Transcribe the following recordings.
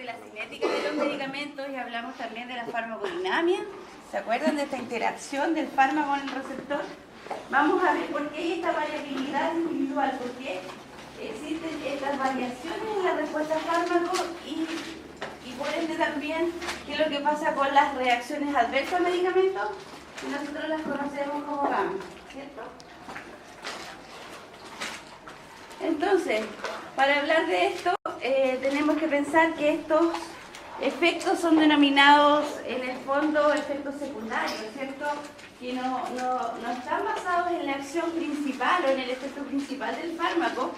la cinética de los medicamentos y hablamos también de la farmacodinamia. ¿Se acuerdan de esta interacción del fármaco con el receptor? Vamos a ver por qué hay esta variabilidad individual, por qué existen estas variaciones en la respuesta al fármaco y por ende también qué es lo que pasa con las reacciones adversas al medicamento, y nosotros las conocemos como gamma, ¿cierto? Entonces, para hablar de esto, tenemos que pensar que estos efectos son denominados en el fondo efectos secundarios, ¿cierto? Que no están basados en la acción principal o en el efecto principal del fármaco,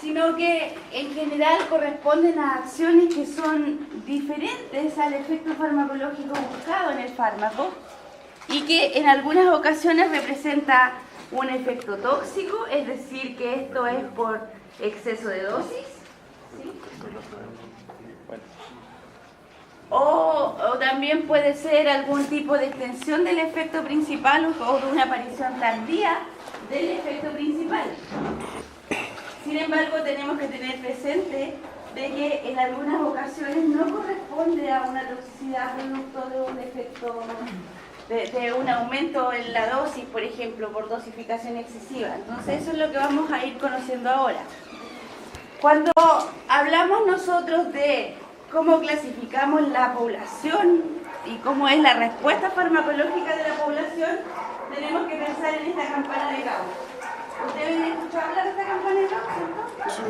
sino que en general corresponden a acciones que son diferentes al efecto farmacológico buscado en el fármaco y que en algunas ocasiones representa un efecto tóxico, es decir, que esto es por exceso de dosis, ¿sí? O también puede ser algún tipo de extensión del efecto principal o de una aparición tardía del efecto principal. Sin embargo, tenemos que tener presente de que en algunas ocasiones no corresponde a una toxicidad producto de un efecto, de un aumento en la dosis, por ejemplo, por dosificación excesiva. Entonces, eso es lo que vamos a ir conociendo ahora. Cuando hablamos nosotros de cómo clasificamos la población y cómo es la respuesta farmacológica de la población, tenemos que pensar en esta campana de Gauss. ¿Ustedes han escuchado hablar de esta campana de Gauss, cierto? Sí.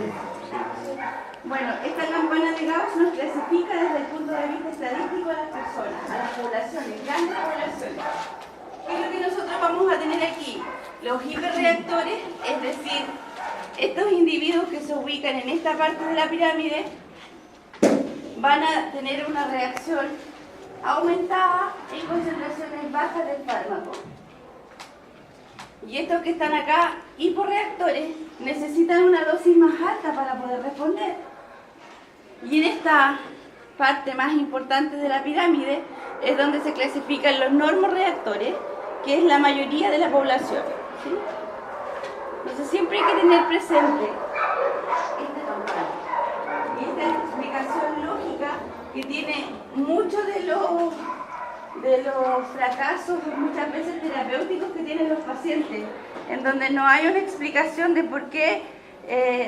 Bueno, esta campana de Gauss nos clasifica desde el punto de vista estadístico a las personas, a las poblaciones, grandes poblaciones. ¿Qué es lo que nosotros vamos a tener aquí? Los hiperreactores, es decir, estos individuos que se ubican en esta parte de la pirámide van a tener una reacción aumentada en concentraciones bajas del fármaco. Y estos que están acá, hiporreactores, necesitan una dosis más alta para poder responder. Y en esta parte más importante de la pirámide es donde se clasifican los normorreactores, que es la mayoría de la población, ¿sí? Entonces siempre hay que tener presente esta campana y esta explicación lógica que tiene muchos de los fracasos muchas veces terapéuticos que tienen los pacientes, en donde no hay una explicación de por qué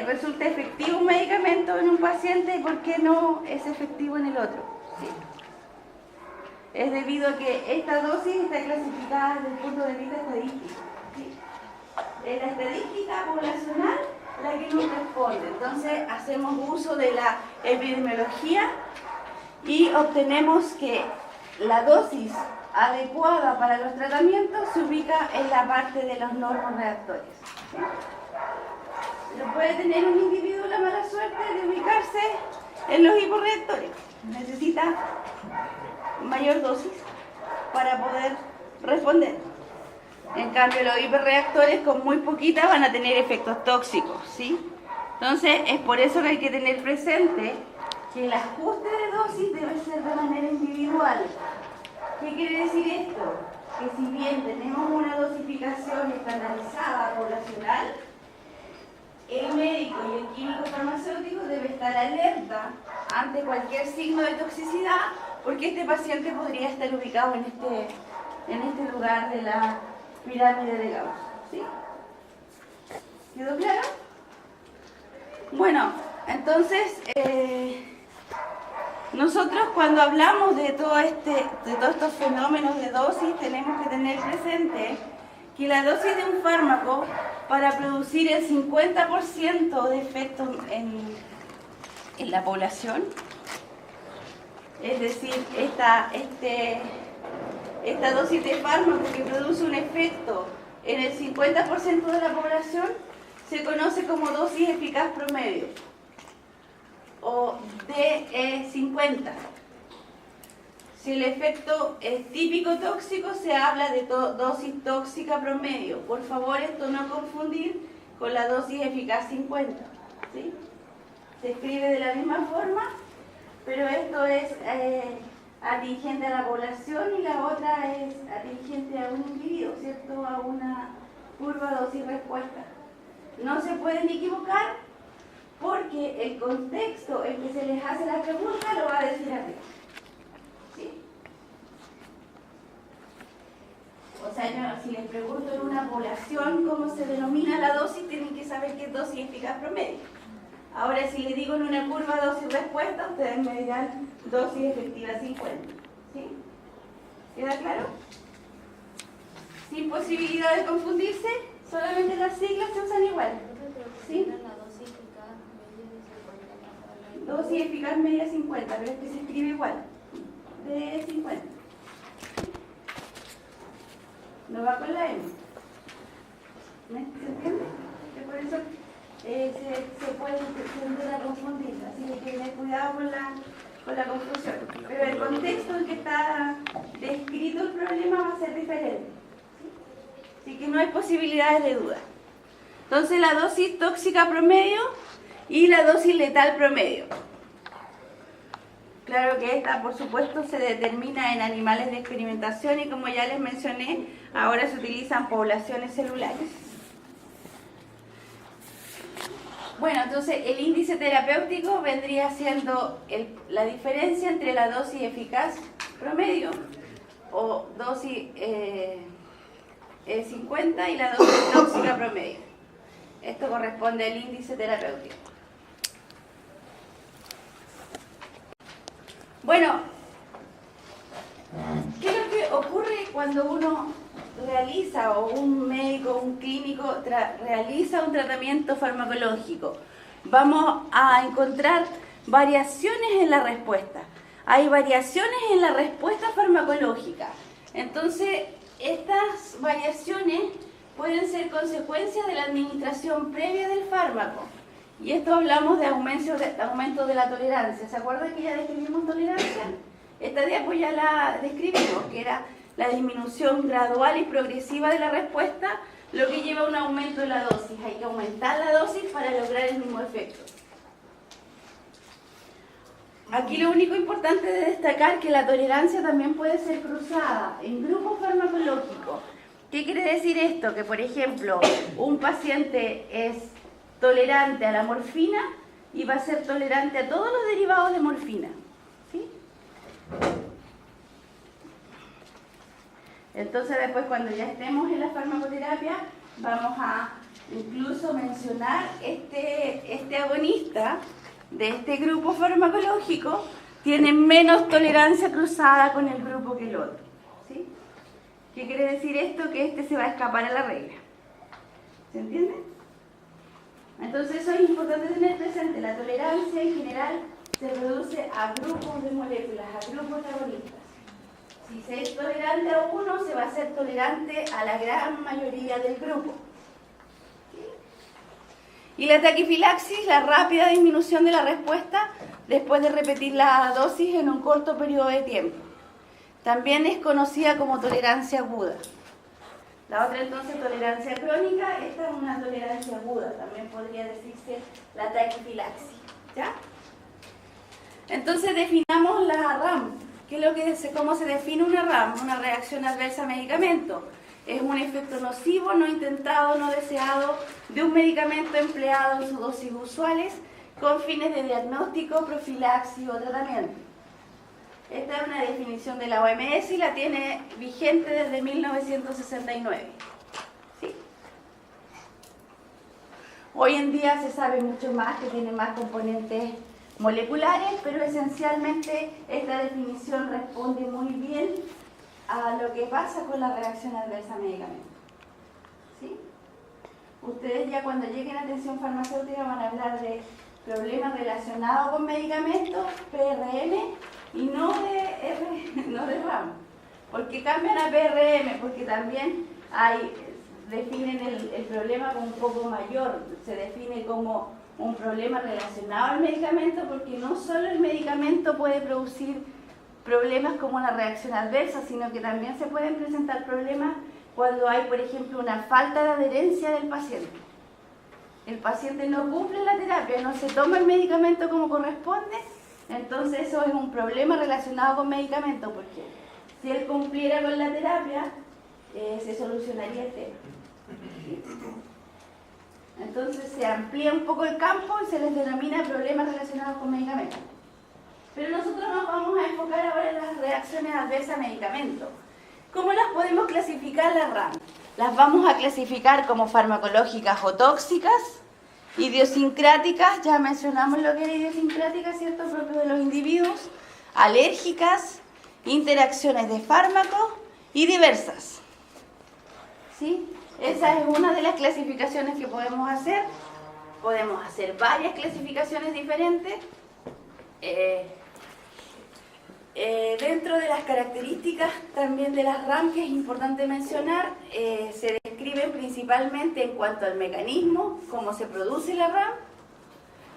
resulta efectivo un medicamento en un paciente y por qué no es efectivo en el otro, ¿sí? Es debido a que esta dosis está clasificada desde el punto de vista estadístico, ¿sí? Es la estadística poblacional la que nos responde. Entonces hacemos uso de la epidemiología y obtenemos que la dosis adecuada para los tratamientos se ubica en la parte de los normorreactores, ¿sí? No puede tener un individuo la mala suerte de ubicarse en los hiporreactores. Necesita mayor dosis para poder responder. En cambio, los hiperreactores con muy poquita van a tener efectos tóxicos, ¿sí? Entonces, es por eso que hay que tener presente que el ajuste de dosis debe ser de manera individual. ¿Qué quiere decir esto? Que si bien tenemos una dosificación estandarizada poblacional, el médico y el químico farmacéutico debe estar alerta ante cualquier signo de toxicidad, porque este paciente podría estar ubicado en este lugar de la pirámide de Gauss, ¿sí? ¿Quedó claro? Bueno, entonces nosotros cuando hablamos de todos estos fenómenos de dosis tenemos que tener presente que la dosis de un fármaco para producir el 50% de efectos en la población, es decir, esta dosis de fármaco que produce un efecto en el 50% de la población se conoce como dosis eficaz promedio o DE50. Si el efecto es típico tóxico, se habla de dosis tóxica promedio. Por favor, esto no confundir con la dosis eficaz 50, ¿sí? Se escribe de la misma forma, pero esto es atingente a la población y la otra es atingente a un individuo, ¿cierto? A una curva dosis-respuesta. No se pueden equivocar porque el contexto en que se les hace la pregunta lo va a decir arriba. ¿Sí? O sea, yo, si les pregunto en una población cómo se denomina la dosis, tienen que saber qué es dosis eficaz promedio. Ahora, si les digo en una curva dosis-respuesta, ustedes me dirán dosis efectiva 50. ¿Sí? ¿Queda claro? Sin posibilidad de confundirse, solamente las siglas se usan igual. ¿Sí? Dosis eficaz media 50, pero es que se escribe igual. De 50. No va con la M. ¿Se entiende? Que por eso se puede tender a confundir. Así que hay que tener cuidado con la confusión. Pero el contexto en que está descrito el problema va a ser diferente. ¿Sí? Así que no hay posibilidades de duda. Entonces la dosis tóxica promedio y la dosis letal promedio. Claro que esta, por supuesto, se determina en animales de experimentación y como ya les mencioné, ahora se utilizan poblaciones celulares. Bueno, entonces el índice terapéutico vendría siendo la diferencia entre la dosis eficaz promedio o dosis 50 y la dosis tóxica promedio. Esto corresponde al índice terapéutico. Bueno, ¿qué es lo que ocurre cuando uno realiza, o un médico, un clínico, realiza un tratamiento farmacológico? Vamos a encontrar variaciones en la respuesta. Hay variaciones en la respuesta farmacológica. Entonces, estas variaciones pueden ser consecuencias de la administración previa del fármaco. Y esto hablamos de aumento de la tolerancia. ¿Se acuerdan que ya describimos tolerancia? Esta diapo ya la describimos, que era la disminución gradual y progresiva de la respuesta, lo que lleva a un aumento de la dosis. Hay que aumentar la dosis para lograr el mismo efecto. Aquí lo único importante de destacar es que la tolerancia también puede ser cruzada en grupos farmacológicos. ¿Qué quiere decir esto? Que, por ejemplo, un paciente es tolerante a la morfina y va a ser tolerante a todos los derivados de morfina. ¿Sí? Entonces después, cuando ya estemos en la farmacoterapia, vamos a incluso mencionar este agonista de este grupo farmacológico tiene menos tolerancia cruzada con el grupo que el otro. ¿Sí? ¿Qué quiere decir esto? Que este se va a escapar a la regla. ¿Se entiende? Entonces eso es importante tener presente. La tolerancia en general se reduce a grupos de moléculas, a grupos de agonistas. Si se es tolerante a uno, se va a ser tolerante a la gran mayoría del grupo. ¿Sí? Y la taquifilaxis, la rápida disminución de la respuesta después de repetir la dosis en un corto periodo de tiempo. También es conocida como tolerancia aguda. La otra entonces tolerancia crónica, esta es una tolerancia aguda, también podría decirse la taquifilaxis. ¿Ya? Entonces definamos la RAM. ¿Qué es lo que cómo se define una RAM? Una reacción adversa a medicamento. Es un efecto nocivo, no intentado, no deseado de un medicamento empleado en sus dosis usuales con fines de diagnóstico, profilaxis o tratamiento. Esta es una definición de la OMS y la tiene vigente desde 1969. ¿Sí? Hoy en día se sabe mucho más, que tiene más componentes moleculares, pero esencialmente esta definición responde muy bien a lo que pasa con la reacción adversa a medicamentos. ¿Sí? Ustedes ya cuando lleguen a atención farmacéutica van a hablar de problemas relacionados con medicamentos, PRM, y no de RAM. ¿Por qué cambian a PRM? Porque también definen el problema como un poco mayor, se define como un problema relacionado al medicamento, porque no solo el medicamento puede producir problemas como una reacción adversa, sino que también se pueden presentar problemas cuando hay, por ejemplo, una falta de adherencia del paciente. El paciente no cumple la terapia, no se toma el medicamento como corresponde, entonces eso es un problema relacionado con medicamento, porque si él cumpliera con la terapia, se solucionaría el tema. Entonces se amplía un poco el campo y se les denomina problemas relacionados con medicamentos. Pero nosotros nos vamos a enfocar ahora en las reacciones adversas a medicamentos. ¿Cómo las podemos clasificar las RAM? Las vamos a clasificar como farmacológicas o tóxicas, idiosincráticas, ya mencionamos lo que era idiosincrática, ¿cierto?, propio de los individuos, alérgicas, interacciones de fármacos y diversas. ¿Sí? Esa es una de las clasificaciones que podemos hacer. Podemos hacer varias clasificaciones diferentes. Dentro de las características también de las RAM, que es importante mencionar, se describen principalmente en cuanto al mecanismo, cómo se produce la RAM,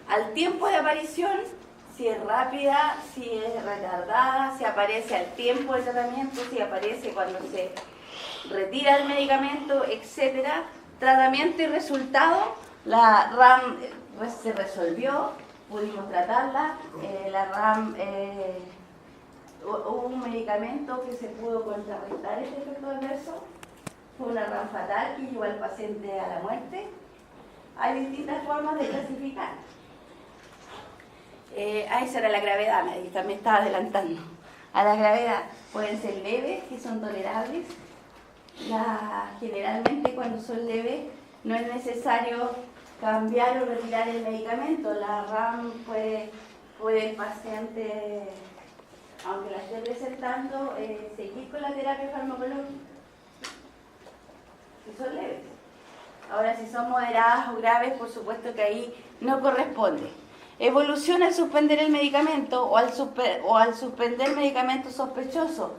al tiempo de aparición, si es rápida, si es retardada, si aparece al tiempo del tratamiento, si aparece cuando se retira el medicamento, etc. Tratamiento y resultado. La RAM se resolvió, pudimos tratarla. La RAM, hubo un medicamento que se pudo contrarrestar este efecto adverso. Fue una RAM fatal que llevó al paciente a la muerte. Hay distintas formas de clasificar. Esa era la gravedad, me estaba adelantando. A la gravedad pueden ser leves, que son tolerables. Generalmente cuando son leves no es necesario cambiar o retirar el medicamento. La RAM puede el paciente, aunque la esté presentando, seguir con la terapia farmacológica, si son leves. Ahora, si son moderadas o graves, por supuesto que ahí no corresponde. Evolución al suspender el medicamento o al suspender medicamento sospechoso.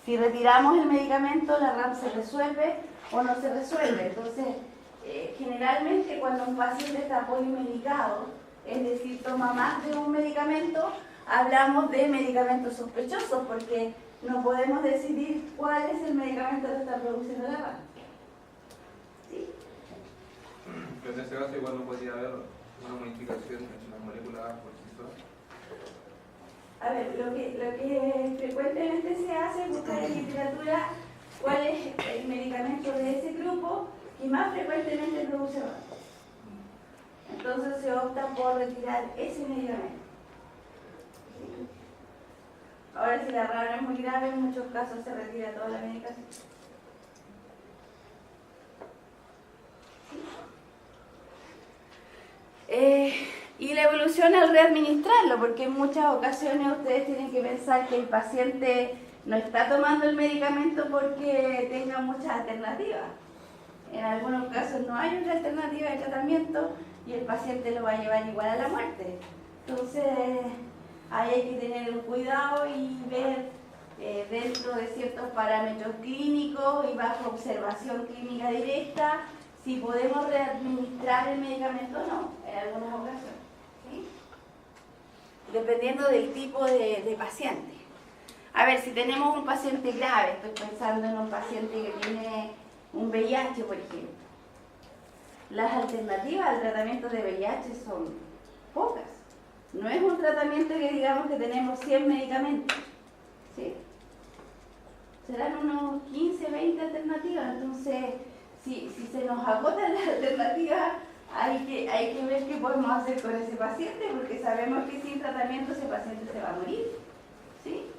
Si retiramos el medicamento, la RAM se resuelve o no se resuelve. Entonces, generalmente cuando un paciente está polimedicado, es decir, toma más de un medicamento, hablamos de medicamentos sospechosos porque no podemos decidir cuál es el medicamento que está produciendo la RAM. ¿Sí? Pero en ese caso igual no podría haber una modificación en las moléculas por sí solas. A ver, lo que frecuentemente se hace es buscar en literatura cuál es el medicamento de ese grupo que más frecuentemente produce RAM. Entonces se opta por retirar ese medicamento. Ahora, si la RAM es muy grave, en muchos casos se retira toda la medicación. Y la evolución al readministrarlo, porque en muchas ocasiones ustedes tienen que pensar que el paciente no está tomando el medicamento porque tenga muchas alternativas. En algunos casos no hay una alternativa de tratamiento y el paciente lo va a llevar igual a la muerte. Entonces, ahí hay que tener un cuidado y ver dentro de ciertos parámetros clínicos y bajo observación clínica directa si podemos readministrar el medicamento o no, en algunas ocasiones. ¿Sí? Dependiendo del tipo de paciente. A ver, si tenemos un paciente grave, estoy pensando en un paciente que tiene un VIH, por ejemplo. Las alternativas al tratamiento de VIH son pocas. No es un tratamiento que digamos que tenemos 100 medicamentos. ¿Sí? Serán unos 15, 20 alternativas. Entonces, si se nos agotan las alternativas, hay que ver qué podemos hacer con ese paciente, porque sabemos que sin tratamiento ese paciente se va a morir. ¿Sí?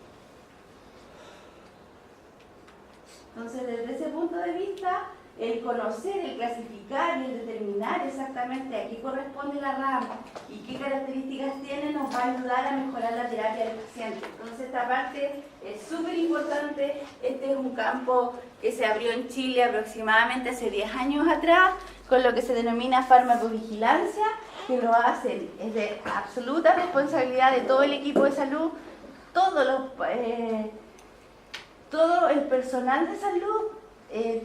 Entonces, desde ese punto de vista, el conocer, el clasificar y el determinar exactamente a qué corresponde la RAM y qué características tiene nos va a ayudar a mejorar la terapia del paciente. Entonces, esta parte es súper importante. Este es un campo que se abrió en Chile aproximadamente hace 10 años atrás, con lo que se denomina farmacovigilancia, que lo hacen, es de absoluta responsabilidad de todo el equipo de salud, todo el personal de salud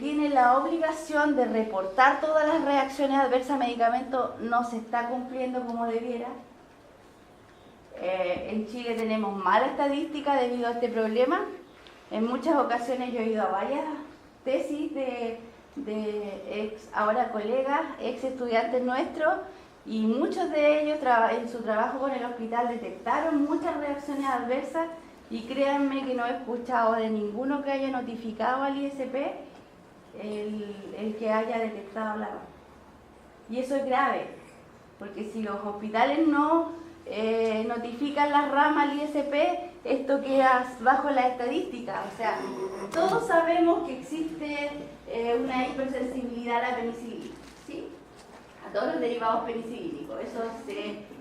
tiene la obligación de reportar todas las reacciones adversas a medicamentos. No se está cumpliendo como debiera. En Chile tenemos mala estadística debido a este problema. En muchas ocasiones yo he ido a varias tesis de ahora colegas, ex estudiantes nuestros, y muchos de ellos en su trabajo con el hospital detectaron muchas reacciones adversas, y créanme que no he escuchado de ninguno que haya notificado al ISP el que haya detectado la RAM. Y eso es grave, porque si los hospitales no notifican las ramas al ISP, esto queda bajo la estadística. O sea, todos sabemos que existe una hipersensibilidad a la penicilina, ¿sí? A todos los derivados penicilínicos. Eso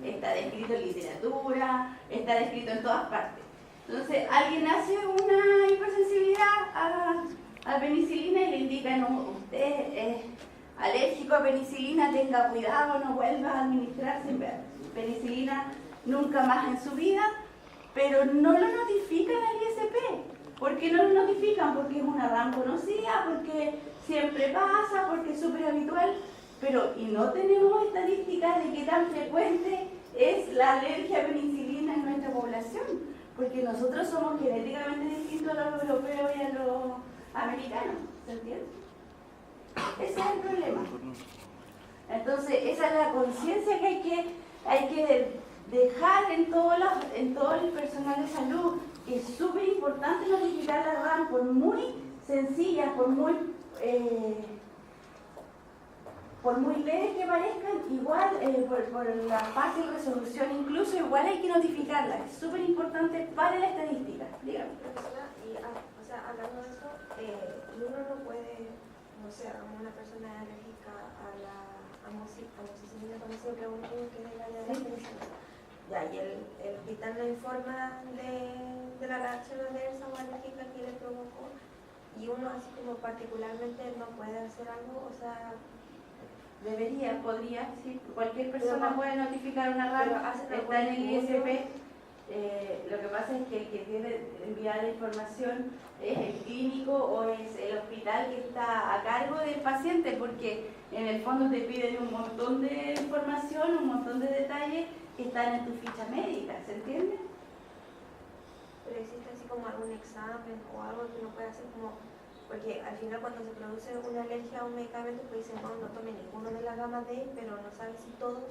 está descrito en literatura, está descrito en todas partes. Entonces, alguien hace una hipersensibilidad a la penicilina y le indica, no, usted es alérgico a penicilina, tenga cuidado, no vuelva a administrarse penicilina nunca más en su vida, pero no lo notifican al ISP. ¿Por qué no lo notifican? Porque es una RAM conocida, porque siempre pasa, porque es súper habitual, pero y no tenemos estadísticas de qué tan frecuente es la alergia a penicilina en nuestra población, porque nosotros somos genéticamente distintos a los europeos y a los americanos, ¿se entiende? Ese es el problema. Entonces, esa es la conciencia que hay que dejar en todo el personal de salud, que es súper importante notificar la RAM, por muy sencilla, por muy leves que parezcan, igual por la fácil resolución incluso, igual hay que notificarla. Es súper importante para la estadística. Dígame. Y, o sea, hablando de eso, uno no puede, no sé, una persona alérgica a la amoxicilina, cuando se pregunta que es la de la penicilina. Ya, y el hospital no informa de la reacción adversa o alérgica que le provocó, y uno así como particularmente no puede hacer algo, o sea... Podría, sí, cualquier persona puede notificar una RAM, está en el ISP. Lo que pasa es que el que tiene enviar la información es el clínico o es el hospital que está a cargo del paciente, porque en el fondo te piden un montón de información, un montón de detalles que están en tu ficha médica, ¿se entiende? Pero existe así como algún examen o algo que uno pueda hacer como... Porque al final cuando se produce una alergia a un medicamento, pues dicen, no tome ninguno de las gamas D, pero no sabe si todos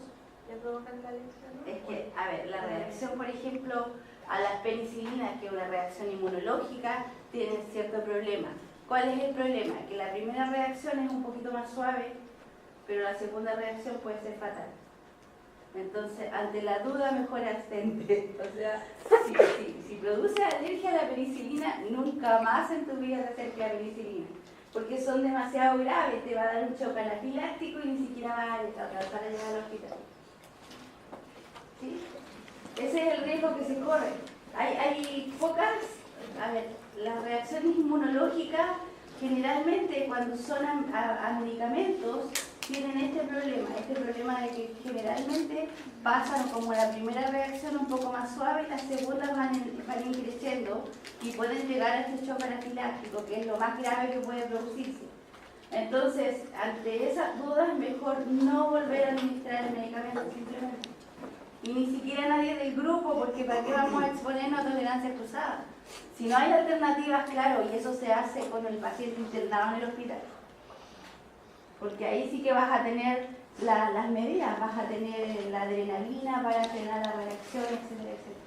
le provocan la alergia, ¿no? Es que, a ver, la reacción, por ejemplo, a las penicilinas, que es una reacción inmunológica, tiene cierto problema. ¿Cuál es el problema? Que la primera reacción es un poquito más suave, pero la segunda reacción puede ser fatal. Entonces, ante la duda, mejor abstente. O sea, si produce alergia a la penicilina, nunca más en tu vida te acerques a la penicilina, porque son demasiado graves, te va a dar un shock anafiláctico y ni siquiera vas a alcanzar a llegar al hospital. ¿Sí? Ese es el riesgo que se corre. Hay pocas, a ver, las reacciones inmunológicas generalmente cuando son a medicamentos tienen este problema de que generalmente pasan como la primera reacción un poco más suave y las segundas van creciendo y pueden llegar a este shock anafiláctico, que es lo más grave que puede producirse. Entonces, ante esas dudas, mejor no volver a administrar el medicamento simplemente. Y ni siquiera nadie del grupo, porque ¿para qué vamos a exponernos a tolerancias cruzadas? Si no hay alternativas, claro, y eso se hace con el paciente internado en el hospital. Porque ahí sí que vas a tener las medidas, vas a tener la adrenalina para frenar la reacción, etcétera, etcétera.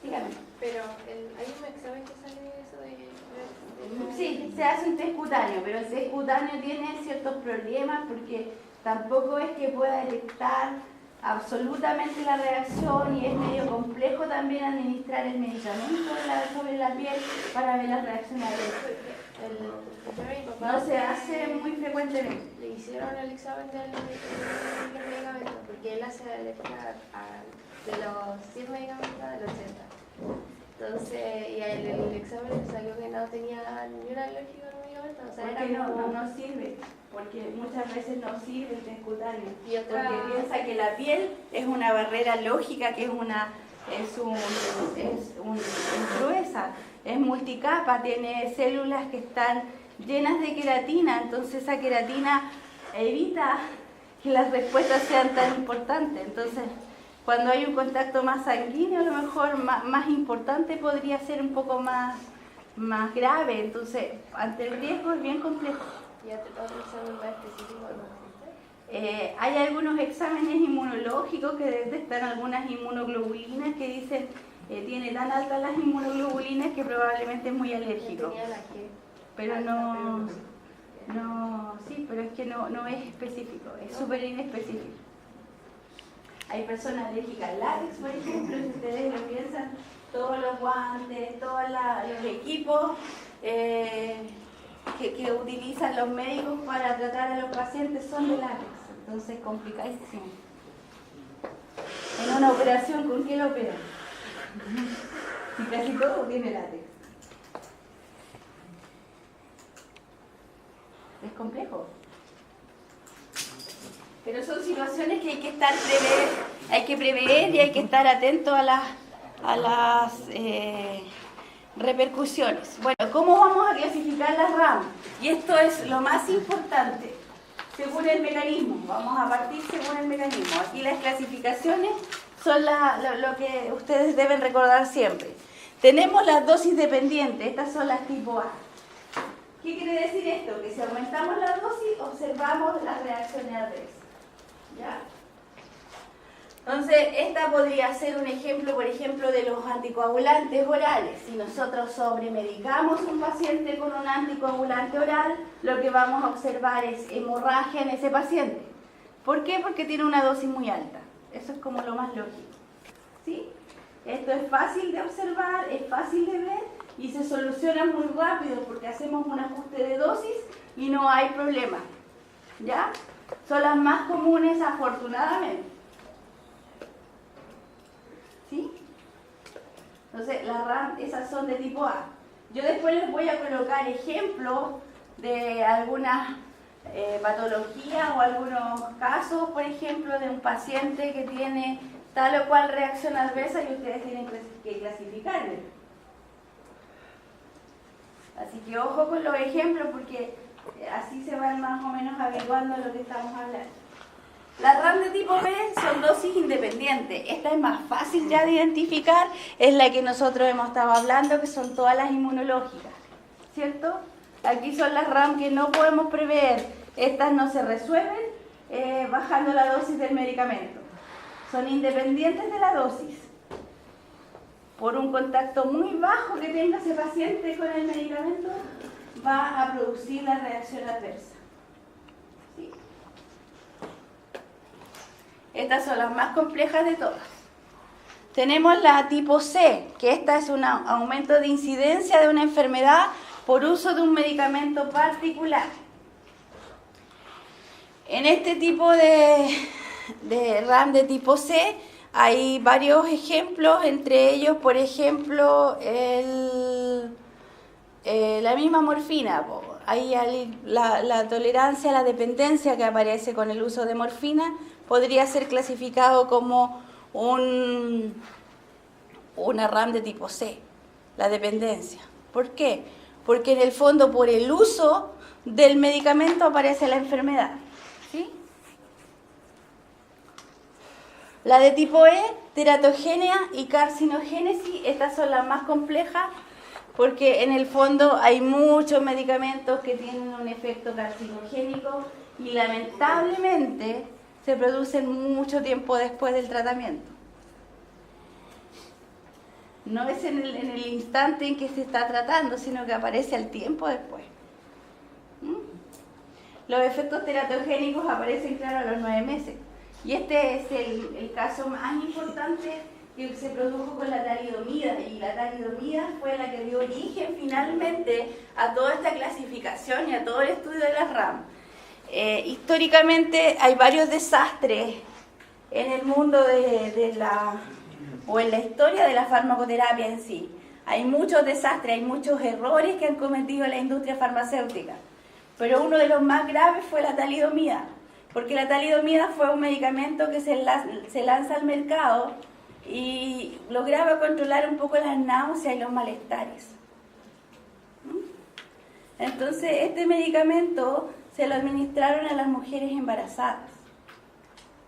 Dígame. Pero hay un examen que sale eso de... Sí, se hace un test cutáneo, pero el test cutáneo tiene ciertos problemas porque tampoco es que pueda detectar absolutamente la reacción y es medio complejo también administrar el medicamento sobre la piel para ver las reacciones. No se hace muy frecuentemente. Le hicieron el examen del medicamento porque él hace la alergia de los 100 medicamentos a los 80. Entonces, y el examen le salió que no tenía ni una alergia al medicamento. O sea, porque no sirve, porque muchas veces no sirve el test cutáneo. Porque piensa que la piel es una barrera lógica, que es gruesa, es multicapa, tiene células que están llenas de queratina, entonces esa queratina evita que las respuestas sean tan importantes. Entonces, cuando hay un contacto más sanguíneo, a lo mejor más importante podría ser un poco más grave. Entonces, ante el riesgo es bien complejo. ¿Y otro examen más específico no existe? Hay algunos exámenes inmunológicos que detectan algunas inmunoglobulinas que dicen tiene tan altas las inmunoglobulinas que probablemente es muy alérgico. Tenía la G. Pero no... No, sí, pero es que no es específico, es súper inespecífico. Hay personas alérgicas al látex, por ejemplo, si ustedes lo piensan, todos los guantes, todos los equipos que utilizan los médicos para tratar a los pacientes son de látex, entonces complicadísimo. En una operación, ¿con qué lo operan? Si casi todo tiene látex. Es complejo. Pero son situaciones que hay que prever y hay que estar atento a las repercusiones. Bueno, ¿cómo vamos a clasificar las RAM? Y esto es lo más importante, según el mecanismo. Vamos a partir según el mecanismo. Aquí las clasificaciones son lo que ustedes deben recordar siempre. Tenemos las dosis dependientes, estas son las tipo A. ¿Qué quiere decir esto? Que si aumentamos la dosis, observamos las reacciones adversas. ¿Ya? Entonces, esta podría ser un ejemplo, por ejemplo, de los anticoagulantes orales. Si nosotros sobremedicamos a un paciente con un anticoagulante oral, lo que vamos a observar es hemorragia en ese paciente. ¿Por qué? Porque tiene una dosis muy alta. Eso es como lo más lógico. ¿Sí? Esto es fácil de observar, es fácil de ver y se soluciona muy rápido porque hacemos un ajuste de dosis y no hay problema. ¿Ya? Son las más comunes, afortunadamente. ¿Sí? Entonces, las RAM, esas son de tipo A. Yo después les voy a colocar ejemplos de algunas patologías o algunos casos, por ejemplo, de un paciente que tiene tal o cual reacción adversa y ustedes tienen que clasificarlo. Así que ojo con los ejemplos porque así se van más o menos averiguando lo que estamos hablando. Las RAM de tipo B son dosis independientes. Esta es más fácil ya de identificar, es la que nosotros hemos estado hablando, que son todas las inmunológicas, ¿cierto? Aquí son las RAM que no podemos prever. Estas no se resuelven bajando la dosis del medicamento. Son independientes de la dosis. Por un contacto muy bajo que tenga ese paciente con el medicamento, va a producir la reacción adversa. ¿Sí? Estas son las más complejas de todas. Tenemos la tipo C, que esta es un aumento de incidencia de una enfermedad por uso de un medicamento particular. En este tipo de RAM de tipo C hay varios ejemplos, entre ellos, por ejemplo, la misma morfina. Ahí la tolerancia a la dependencia que aparece con el uso de morfina podría ser clasificado como una RAM de tipo C, la dependencia. ¿Por qué? Porque en el fondo por el uso del medicamento aparece la enfermedad. ¿Sí? La de tipo E, teratogenia y carcinogénesis, estas son las más complejas porque en el fondo hay muchos medicamentos que tienen un efecto carcinogénico y lamentablemente se producen mucho tiempo después del tratamiento. No es en el instante en que se está tratando, sino que aparece al tiempo después. Los efectos teratogénicos aparecen, claro, a los 9 meses. Y este es el caso más importante que se produjo con la talidomida. Y la talidomida fue la que dio origen finalmente a toda esta clasificación y a todo el estudio de las RAM. Históricamente hay varios desastres en el mundo o en la historia de la farmacoterapia en sí. Hay muchos desastres, hay muchos errores que han cometido la industria farmacéutica. Pero uno de los más graves fue la talidomida, porque la talidomida fue un medicamento que se lanza al mercado y lograba controlar un poco las náuseas y los malestares. Entonces, este medicamento se lo administraron a las mujeres embarazadas,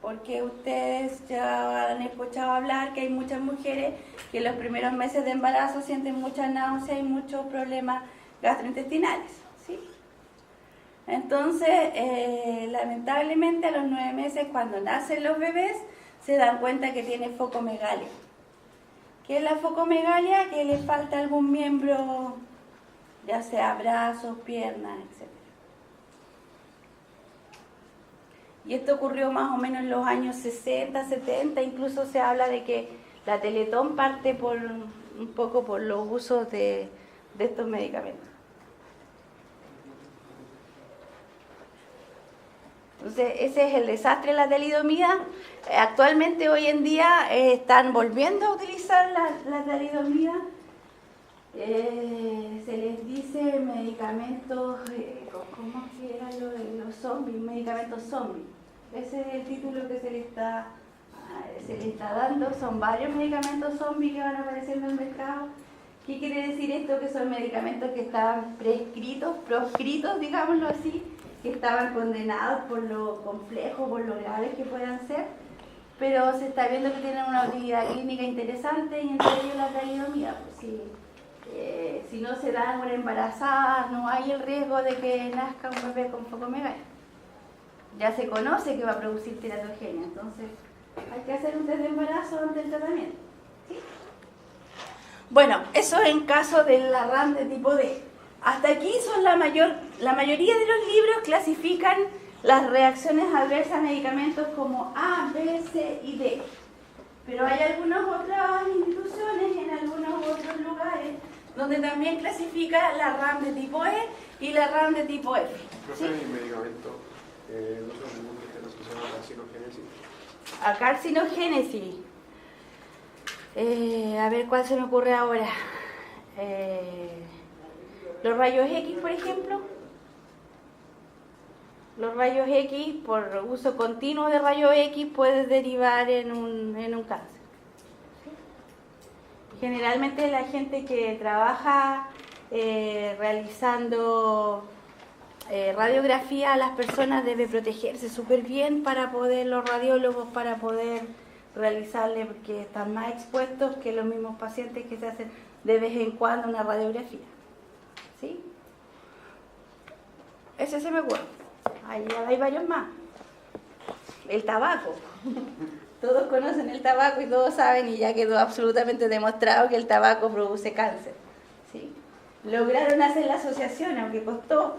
porque ustedes ya han escuchado hablar que hay muchas mujeres que en los primeros meses de embarazo sienten mucha náusea y muchos problemas gastrointestinales, ¿sí? Entonces, lamentablemente a los 9 meses, cuando nacen los bebés, se dan cuenta que tiene focomegalia. ¿Qué es la focomegalia? Que le falta algún miembro, ya sea brazos, piernas, etc. Y esto ocurrió más o menos en los años 60, 70, incluso se habla de que la Teletón parte un poco por los usos de estos medicamentos. Entonces, ese es el desastre de la talidomida. Actualmente, hoy en día, están volviendo a utilizar la talidomida. Se les dice medicamentos, ¿cómo que eran los zombies? Medicamentos zombies. Ese es el título que se le está dando. Son varios medicamentos zombies que van apareciendo en el mercado. ¿Qué quiere decir esto? Que son medicamentos que estaban proscritos, digámoslo así, que estaban condenados por lo complejo, por lo graves que puedan ser, pero se está viendo que tienen una utilidad clínica interesante, y entre ellos la talidomida. Pues si no se da una embarazada, no hay el riesgo de que nazca un bebé con focomegalia. Ya se conoce que va a producir teratogenia, entonces hay que hacer un test de embarazo antes del tratamiento. ¿Sí? Bueno, eso en caso de la RAM de tipo D. Hasta aquí son la mayoría de los libros clasifican las reacciones adversas a medicamentos como A, B, C y D. Pero hay algunas otras instituciones en algunos otros lugares donde también clasifica la RAM de tipo E y la RAM de tipo F. ¿Sí? ¿Y medicamentos no son ningún que estén asociados a la carcinogénesis? A carcinogénesis. A ver cuál se me ocurre ahora. Los rayos X, por ejemplo. Los rayos X, por uso continuo de rayos X, puede derivar en un cáncer. Generalmente la gente que trabaja realizando radiografía a las personas debe protegerse súper bien para poder, los radiólogos, para poder realizarle, porque están más expuestos que los mismos pacientes que se hacen de vez en cuando una radiografía. ¿Sí? Ese se me ocurre. Hay varios más. El tabaco. Todos conocen el tabaco y todos saben, y ya quedó absolutamente demostrado que el tabaco produce cáncer. ¿Sí? Lograron hacer la asociación, aunque costó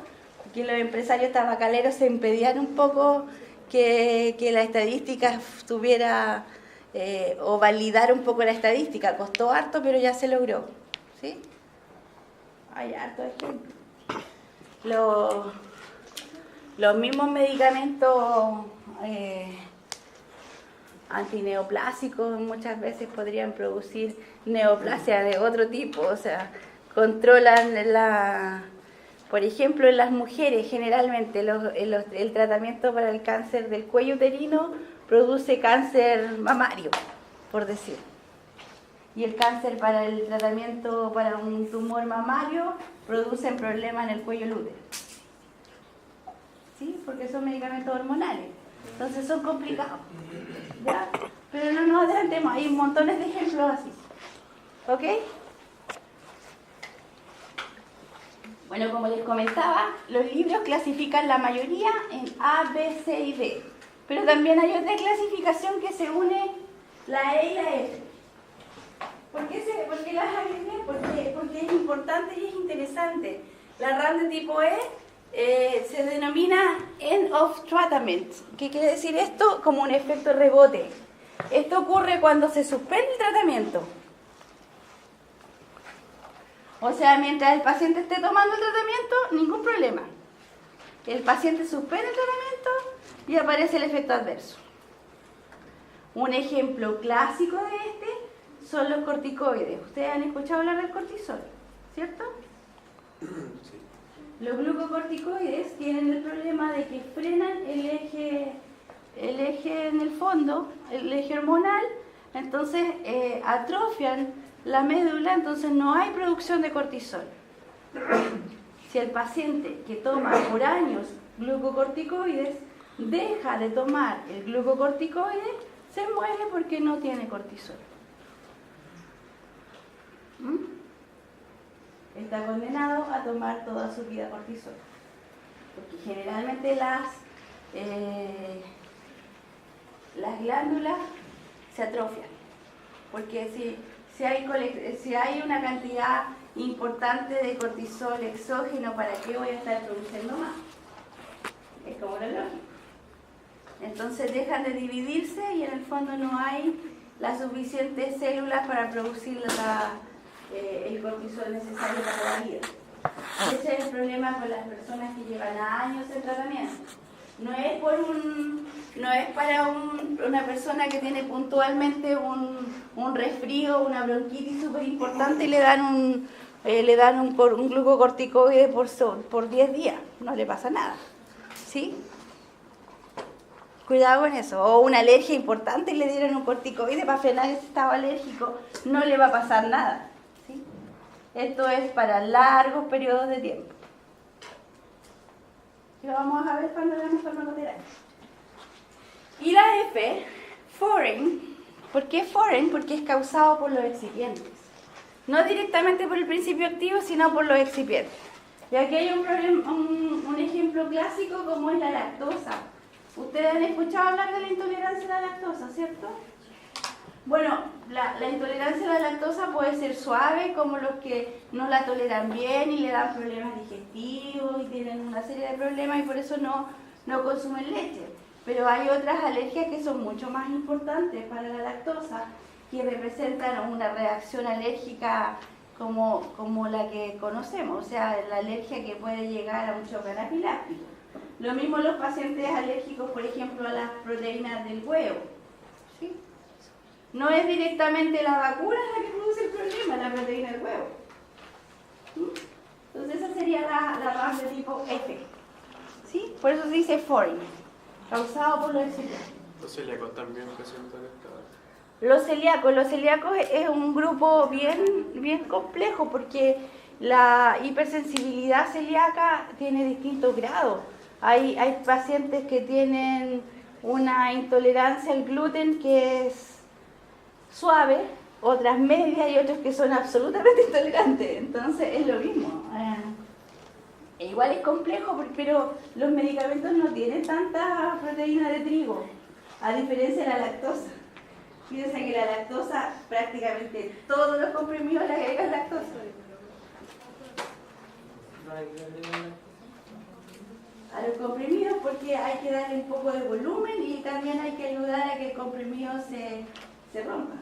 que los empresarios tabacaleros se impedían un poco que la estadística tuviera o validar un poco la estadística. Costó harto, pero ya se logró. ¿Sí? Hay harto ejemplo. Los mismos medicamentos antineoplásicos muchas veces podrían producir neoplasia de otro tipo, o sea, controlan por ejemplo, en las mujeres generalmente el tratamiento para el cáncer del cuello uterino produce cáncer mamario, por decir. Y el cáncer para el tratamiento para un tumor mamario producen problemas en el cuello del útero. ¿Sí? Porque son medicamentos hormonales. Entonces son complicados. ¿Ya? Pero no nos adelantemos, hay montones de ejemplos así. ¿Ok? Bueno, como les comentaba, los libros clasifican la mayoría en A, B, C y D. Pero también hay otra clasificación que se une la E y la F. ¿Por qué las agregué? Porque es importante y es interesante. La RAM de tipo E se denomina end of treatment. ¿Qué quiere decir esto? Como un efecto rebote. Esto ocurre cuando se suspende el tratamiento. O sea, mientras el paciente esté tomando el tratamiento, ningún problema. El paciente suspende el tratamiento y aparece el efecto adverso. Un ejemplo clásico de este son los corticoides. Ustedes han escuchado hablar del cortisol, ¿cierto? Sí. Los glucocorticoides tienen el problema de que frenan el eje en el fondo, el eje hormonal, entonces atrofian la médula, entonces no hay producción de cortisol. Si el paciente que toma por años glucocorticoides deja de tomar el glucocorticoide, se muere porque no tiene cortisol. Está condenado a tomar toda su vida cortisol. Porque generalmente las glándulas se atrofian. Porque si hay una cantidad importante de cortisol exógeno, ¿para qué voy a estar produciendo más? Es como lo lógico. Entonces dejan de dividirse y en el fondo no hay las suficientes células para producir el cortisol necesario para la vida. Ese es el problema con las personas que llevan años en tratamiento. No es para una persona que tiene puntualmente un resfrío, una bronquitis súper importante y le dan un glucocorticoide por 10 días. No le pasa nada. ¿Sí? Cuidado con eso. O una alergia importante y le dieron un corticoide para frenar ese estado alérgico. No le va a pasar nada. ¿Sí? Esto es para largos periodos de tiempo. Y lo vamos a ver cuando veamos farmacoterapia. Y la F, foreign. ¿Por qué foreign? Porque es causado por los excipientes. No directamente por el principio activo, sino por los excipientes. Y aquí hay un ejemplo clásico como es la lactosa. Ustedes han escuchado hablar de la intolerancia a la lactosa, ¿cierto? Bueno, la intolerancia a la lactosa puede ser suave, como los que no la toleran bien y le dan problemas digestivos y tienen una serie de problemas y por eso no consumen leche. Pero hay otras alergias que son mucho más importantes para la lactosa, que representan una reacción alérgica como la que conocemos, o sea, la alergia que puede llegar a un choque anafiláctico. Lo mismo los pacientes alérgicos, por ejemplo, a las proteínas del huevo. ¿Sí? No es directamente la vacuna la que produce el problema, la proteína del huevo. ¿Sí? Entonces esa sería la RAM de tipo F. ¿Sí? Por eso se dice foreign, causado por los excipientes. Los celíacos también presentan esta... Los celíacos es un grupo bien complejo porque la hipersensibilidad celíaca tiene distintos grados. Hay pacientes que tienen una intolerancia al gluten que es suave, otras medias y otros que son absolutamente intolerantes. Entonces es lo mismo. Igual es complejo, pero los medicamentos no tienen tanta proteína de trigo, a diferencia de la lactosa. Fíjense que la lactosa, prácticamente todos los comprimidos le agregan lactosa. A los comprimidos porque hay que darle un poco de volumen y también hay que ayudar a que el comprimido se rompa.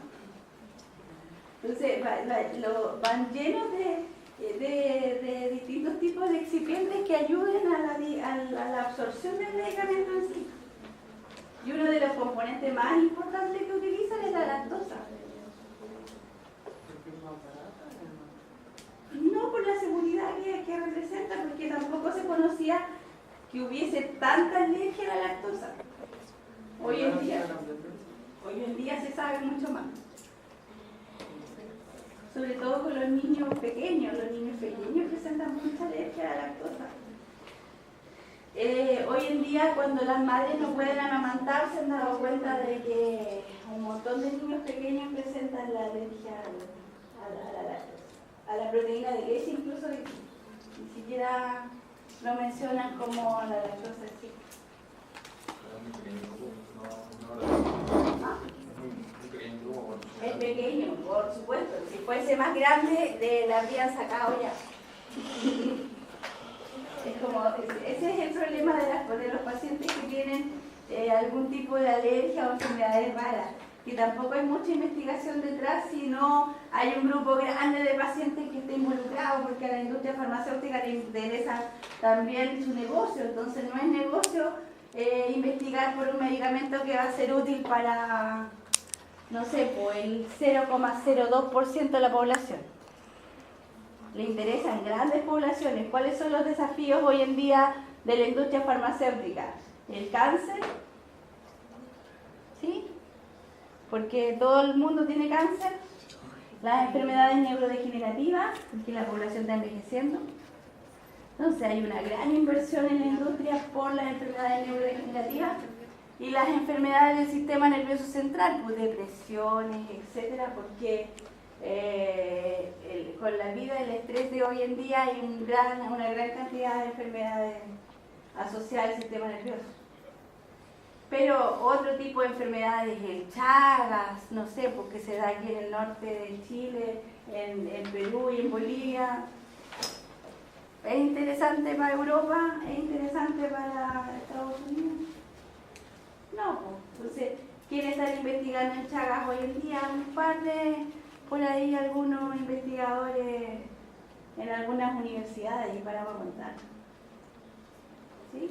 Entonces van llenos de distintos tipos de excipientes que ayuden a la absorción del medicamento en sí. Y uno de los componentes más importantes que utilizan es la lactosa. No por la seguridad que representa, porque tampoco se conocía que hubiese tanta alergia a la lactosa. Hoy en día se sabe mucho más. Sobre todo con los niños pequeños. Los niños pequeños presentan mucha alergia a la lactosa. Hoy en día, cuando las madres no pueden amamantar, se han dado cuenta de que un montón de niños pequeños presentan la alergia a la proteína de leche, incluso ni siquiera lo mencionan como la lactosa en sí. Es pequeño, por supuesto. Si fuese más grande, la habrían sacado ya. Ese es el problema de los pacientes que tienen algún tipo de alergia o enfermedades raras, que tampoco hay mucha investigación detrás, sino hay un grupo grande de pacientes que está involucrado, porque a la industria farmacéutica le interesa también su negocio. Entonces no es negocio investigar por un medicamento que va a ser útil para, no sé, pues el 0,02% de la población. Le interesan grandes poblaciones. ¿Cuáles son los desafíos hoy en día de la industria farmacéutica? El cáncer, ¿sí? Porque todo el mundo tiene cáncer. Las enfermedades neurodegenerativas, porque la población está envejeciendo. Entonces hay una gran inversión en la industria por las enfermedades neurodegenerativas y las enfermedades del sistema nervioso central, pues depresiones, etcétera, porque con la vida, el estrés de hoy en día hay una gran cantidad de enfermedades asociadas al sistema nervioso. Pero otro tipo de enfermedades, el Chagas, no sé, porque se da aquí en el norte de Chile, en Perú y en Bolivia. Es interesante para Europa, es interesante para Estados Unidos. No, pues. Entonces, ¿quién está investigando en Chagas hoy en día? Un par de, por ahí, algunos investigadores en algunas universidades, y para contar. ¿Sí?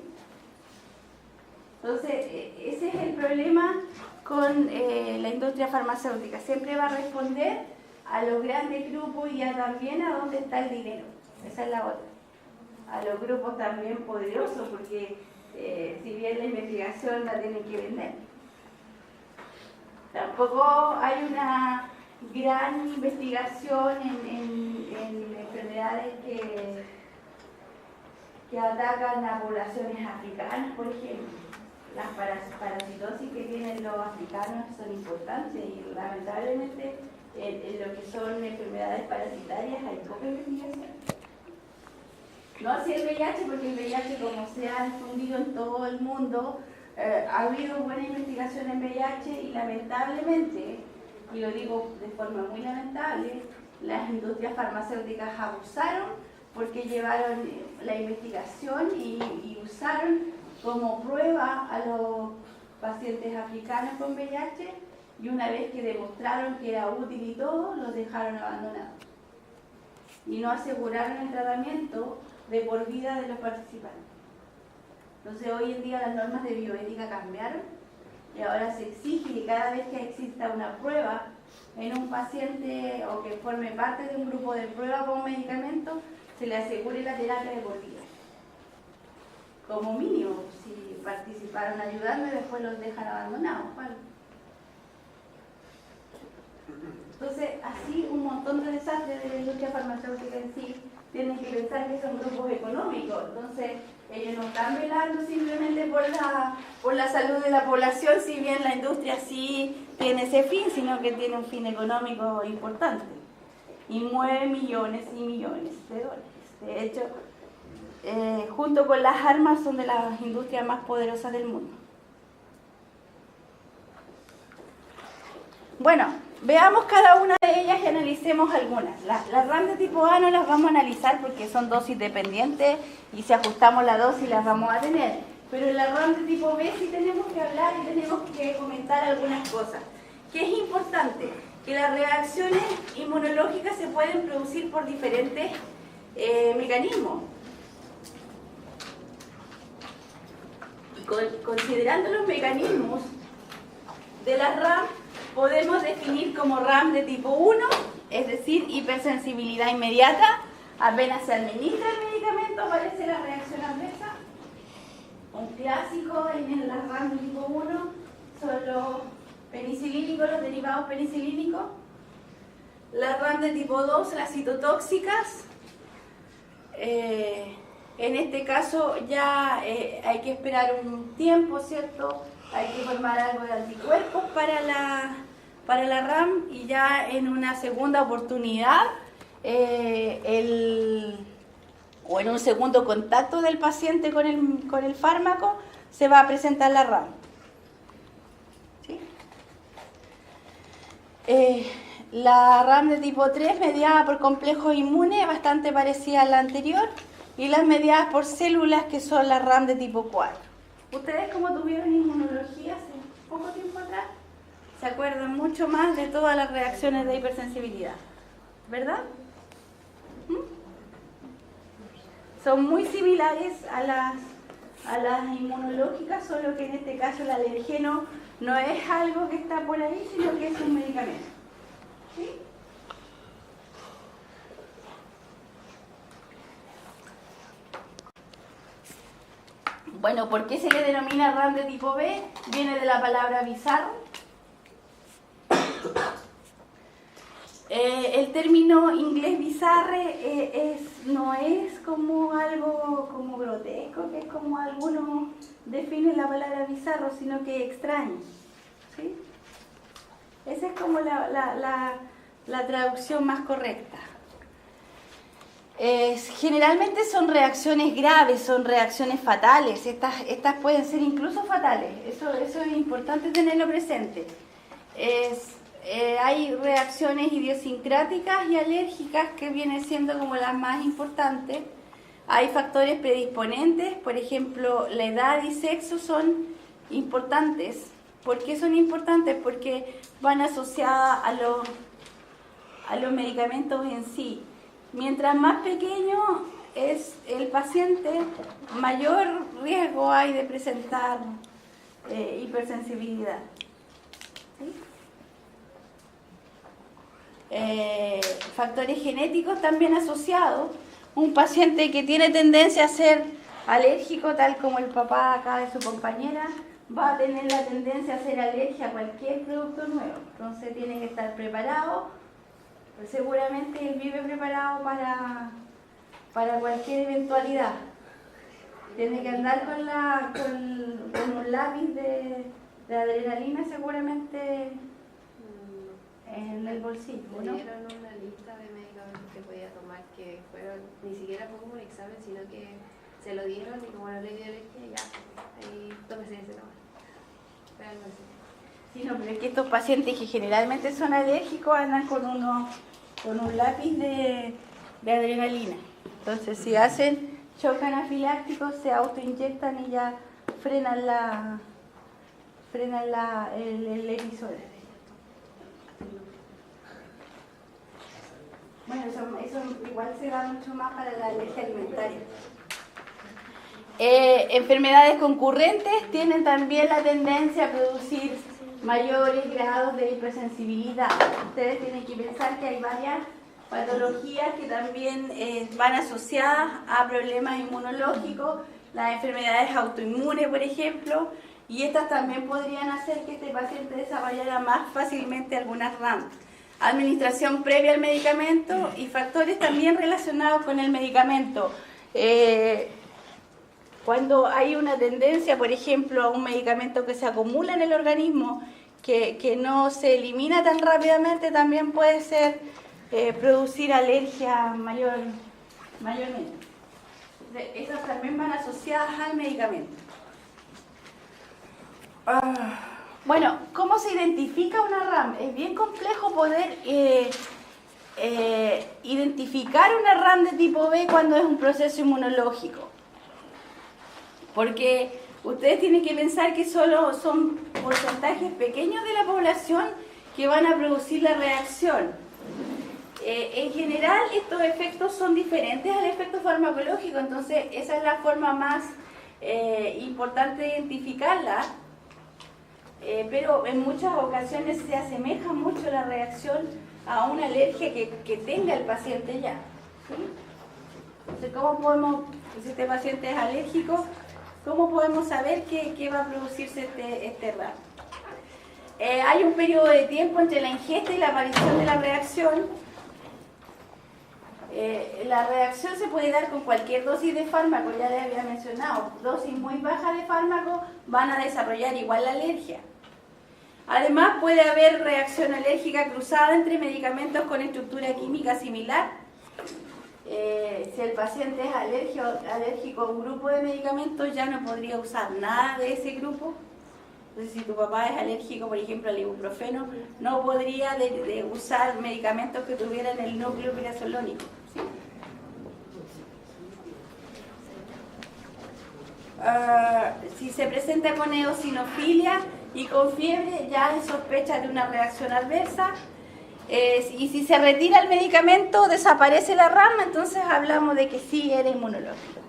Entonces, ese es el problema con la industria farmacéutica. Siempre va a responder a los grandes grupos y también a dónde está el dinero. Esa es la otra. A los grupos también poderosos, porque si bien la investigación la tienen que vender. Tampoco hay una gran investigación en enfermedades que atacan a poblaciones africanas, por ejemplo. Las parasitosis que tienen los africanos son importantes y lamentablemente en lo que son enfermedades parasitarias hay poca investigación. No así el VIH, porque el VIH, como se ha difundido en todo el mundo, ha habido buena investigación en VIH y lamentablemente, y lo digo de forma muy lamentable, las industrias farmacéuticas abusaron porque llevaron la investigación y usaron como prueba a los pacientes africanos con VIH, y una vez que demostraron que era útil y todo, los dejaron abandonados. Y no aseguraron el tratamiento de por vida de los participantes. Entonces hoy en día las normas de bioética cambiaron y ahora se exige que cada vez que exista una prueba en un paciente o que forme parte de un grupo de prueba con medicamento, se le asegure la terapia de por vida. Como mínimo, si participaron ayudando y después los dejan abandonados, ¿vale? Entonces, así un montón de desastres de la industria farmacéutica en sí tienen que pensar que son grupos económicos. Entonces, ellos no están velando simplemente por la salud de la población, si bien la industria sí tiene ese fin, sino que tiene un fin económico importante. Y mueve millones y millones de dólares. De hecho, junto con las armas, son de las industrias más poderosas del mundo. Bueno, veamos cada una de ellas y analicemos algunas. Las RAM de tipo A no las vamos a analizar porque son dosis dependientes y si ajustamos la dosis las vamos a tener. Pero en la RAM de tipo B sí tenemos que hablar y tenemos que comentar algunas cosas. ¿Qué es importante? Que las reacciones inmunológicas se pueden producir por diferentes mecanismos. Considerando los mecanismos de las RAM, podemos definir como RAM de tipo 1, es decir, hipersensibilidad inmediata. Apenas se administra el medicamento aparece la reacción adversa. Un clásico en la RAM de tipo 1 son los penicilínicos, los derivados penicilínicos. La RAM de tipo 2, las citotóxicas. En este caso ya hay que esperar un tiempo, ¿cierto? Hay que formar algo de anticuerpos para la RAM y ya en una segunda oportunidad o en un segundo contacto del paciente con el fármaco se va a presentar la RAM. ¿Sí? La RAM de tipo 3, mediada por complejos inmunes, bastante parecida a la anterior, y las mediadas por células, que son las RAM de tipo 4. Ustedes, como tuvieron inmunología hace poco tiempo atrás, se acuerdan mucho más de todas las reacciones de hipersensibilidad, ¿verdad? Son muy similares a las inmunológicas, solo que en este caso el alergeno no es algo que está por ahí, sino que es un medicamento. ¿Sí? Bueno, ¿por qué se le denomina RAM de tipo B? Viene de la palabra bizarro. El término inglés bizarre no es como algo como grotesco, que es como algunos definen la palabra bizarro, sino que extraño. ¿Sí? Esa es como la traducción más correcta. Generalmente son reacciones graves, son reacciones fatales. Estas pueden ser incluso fatales. Eso es importante tenerlo presente. Hay reacciones idiosincráticas y alérgicas que vienen siendo como las más importantes. Hay factores predisponentes, por ejemplo, la edad y sexo son importantes. ¿Por qué son importantes? Porque van asociadas a los medicamentos en sí. Mientras más pequeño es el paciente, mayor riesgo hay de presentar hipersensibilidad. ¿Sí? Factores genéticos también asociados. Un paciente que tiene tendencia a ser alérgico, tal como el papá acá de su compañera, va a tener la tendencia a ser alergia a cualquier producto nuevo. Entonces tiene que estar preparado. Pues seguramente él vive preparado para cualquier eventualidad. Tiene que andar con un lápiz de adrenalina seguramente en el bolsillo, ¿no? Me dieron una lista de medicamentos que podía tomar que fueron, ni siquiera fue como un examen, sino que se lo dieron y como no le dio alergia, ya, ahí tómese ese nomás. Pero algo así. Sí, no, pero es que estos pacientes que generalmente son alérgicos andan con un lápiz de adrenalina. Entonces, si hacen shock anafiláctico, se autoinyectan y ya frenan el episodio. Bueno, eso igual se da mucho más para la alergia alimentaria. Enfermedades concurrentes tienen también la tendencia a producir mayores grados de hipersensibilidad. Ustedes tienen que pensar que hay varias patologías que también van asociadas a problemas inmunológicos, las enfermedades autoinmunes, por ejemplo, y estas también podrían hacer que este paciente desarrollara más fácilmente algunas RAM. Administración previa al medicamento y factores también relacionados con el medicamento. Cuando hay una tendencia, por ejemplo, a un medicamento que se acumula en el organismo, que no se elimina tan rápidamente, también puede ser producir alergia mayormente. Esas también van asociadas al medicamento. Bueno, ¿cómo se identifica una RAM? Es bien complejo poder identificar una RAM de tipo B cuando es un proceso inmunológico. Porque ustedes tienen que pensar que solo son porcentajes pequeños de la población que van a producir la reacción. En general, estos efectos son diferentes al efecto farmacológico, entonces esa es la forma más importante de identificarla. Pero en muchas ocasiones se asemeja mucho la reacción a una alergia que tenga el paciente ya. ¿Sí? Entonces, ¿cómo podemos, si este paciente es alérgico, cómo podemos saber que va a producirse este RAM? Hay un periodo de tiempo entre la ingesta y la aparición de la reacción. La reacción se puede dar con cualquier dosis de fármaco, ya les había mencionado. Dosis muy bajas de fármaco van a desarrollar igual la alergia. Además, puede haber reacción alérgica cruzada entre medicamentos con estructura química similar. Si el paciente es alérgico a un grupo de medicamentos, ya no podría usar nada de ese grupo. Entonces, si tu papá es alérgico, por ejemplo, al ibuprofeno, no podría de usar medicamentos que tuvieran el núcleo pirazolónico. ¿Sí? Si se presenta con eosinofilia y con fiebre, ya hay sospecha de una reacción adversa. Y si se retira el medicamento, desaparece la RAM, entonces hablamos de que sí era inmunológico.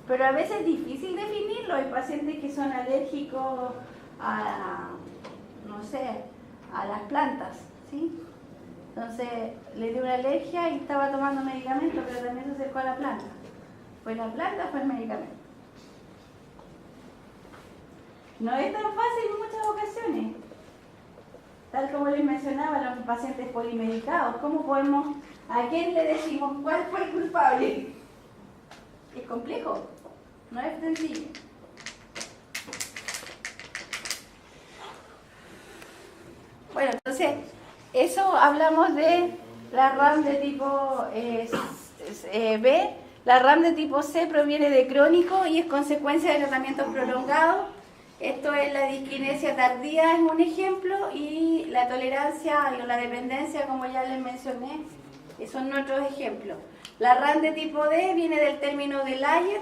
Pero a veces es difícil definirlo. Hay pacientes que son alérgicos a las plantas, ¿sí? Entonces le dio una alergia y estaba tomando medicamento, pero también se acercó a la planta. Pues la planta fue el medicamento. No es tan fácil en muchas ocasiones. Tal como les mencionaba, los pacientes polimedicados, ¿cómo podemos, a quién le decimos cuál fue el culpable? Es complejo, no es sencillo. Bueno, entonces, eso hablamos de la RAM de tipo B. La RAM de tipo C proviene de crónico y es consecuencia de tratamientos prolongados. Esto es la disquinesia tardía, es un ejemplo, y la tolerancia o la dependencia, como ya les mencioné, son otros ejemplos. La RAM de tipo D viene del término de Layer.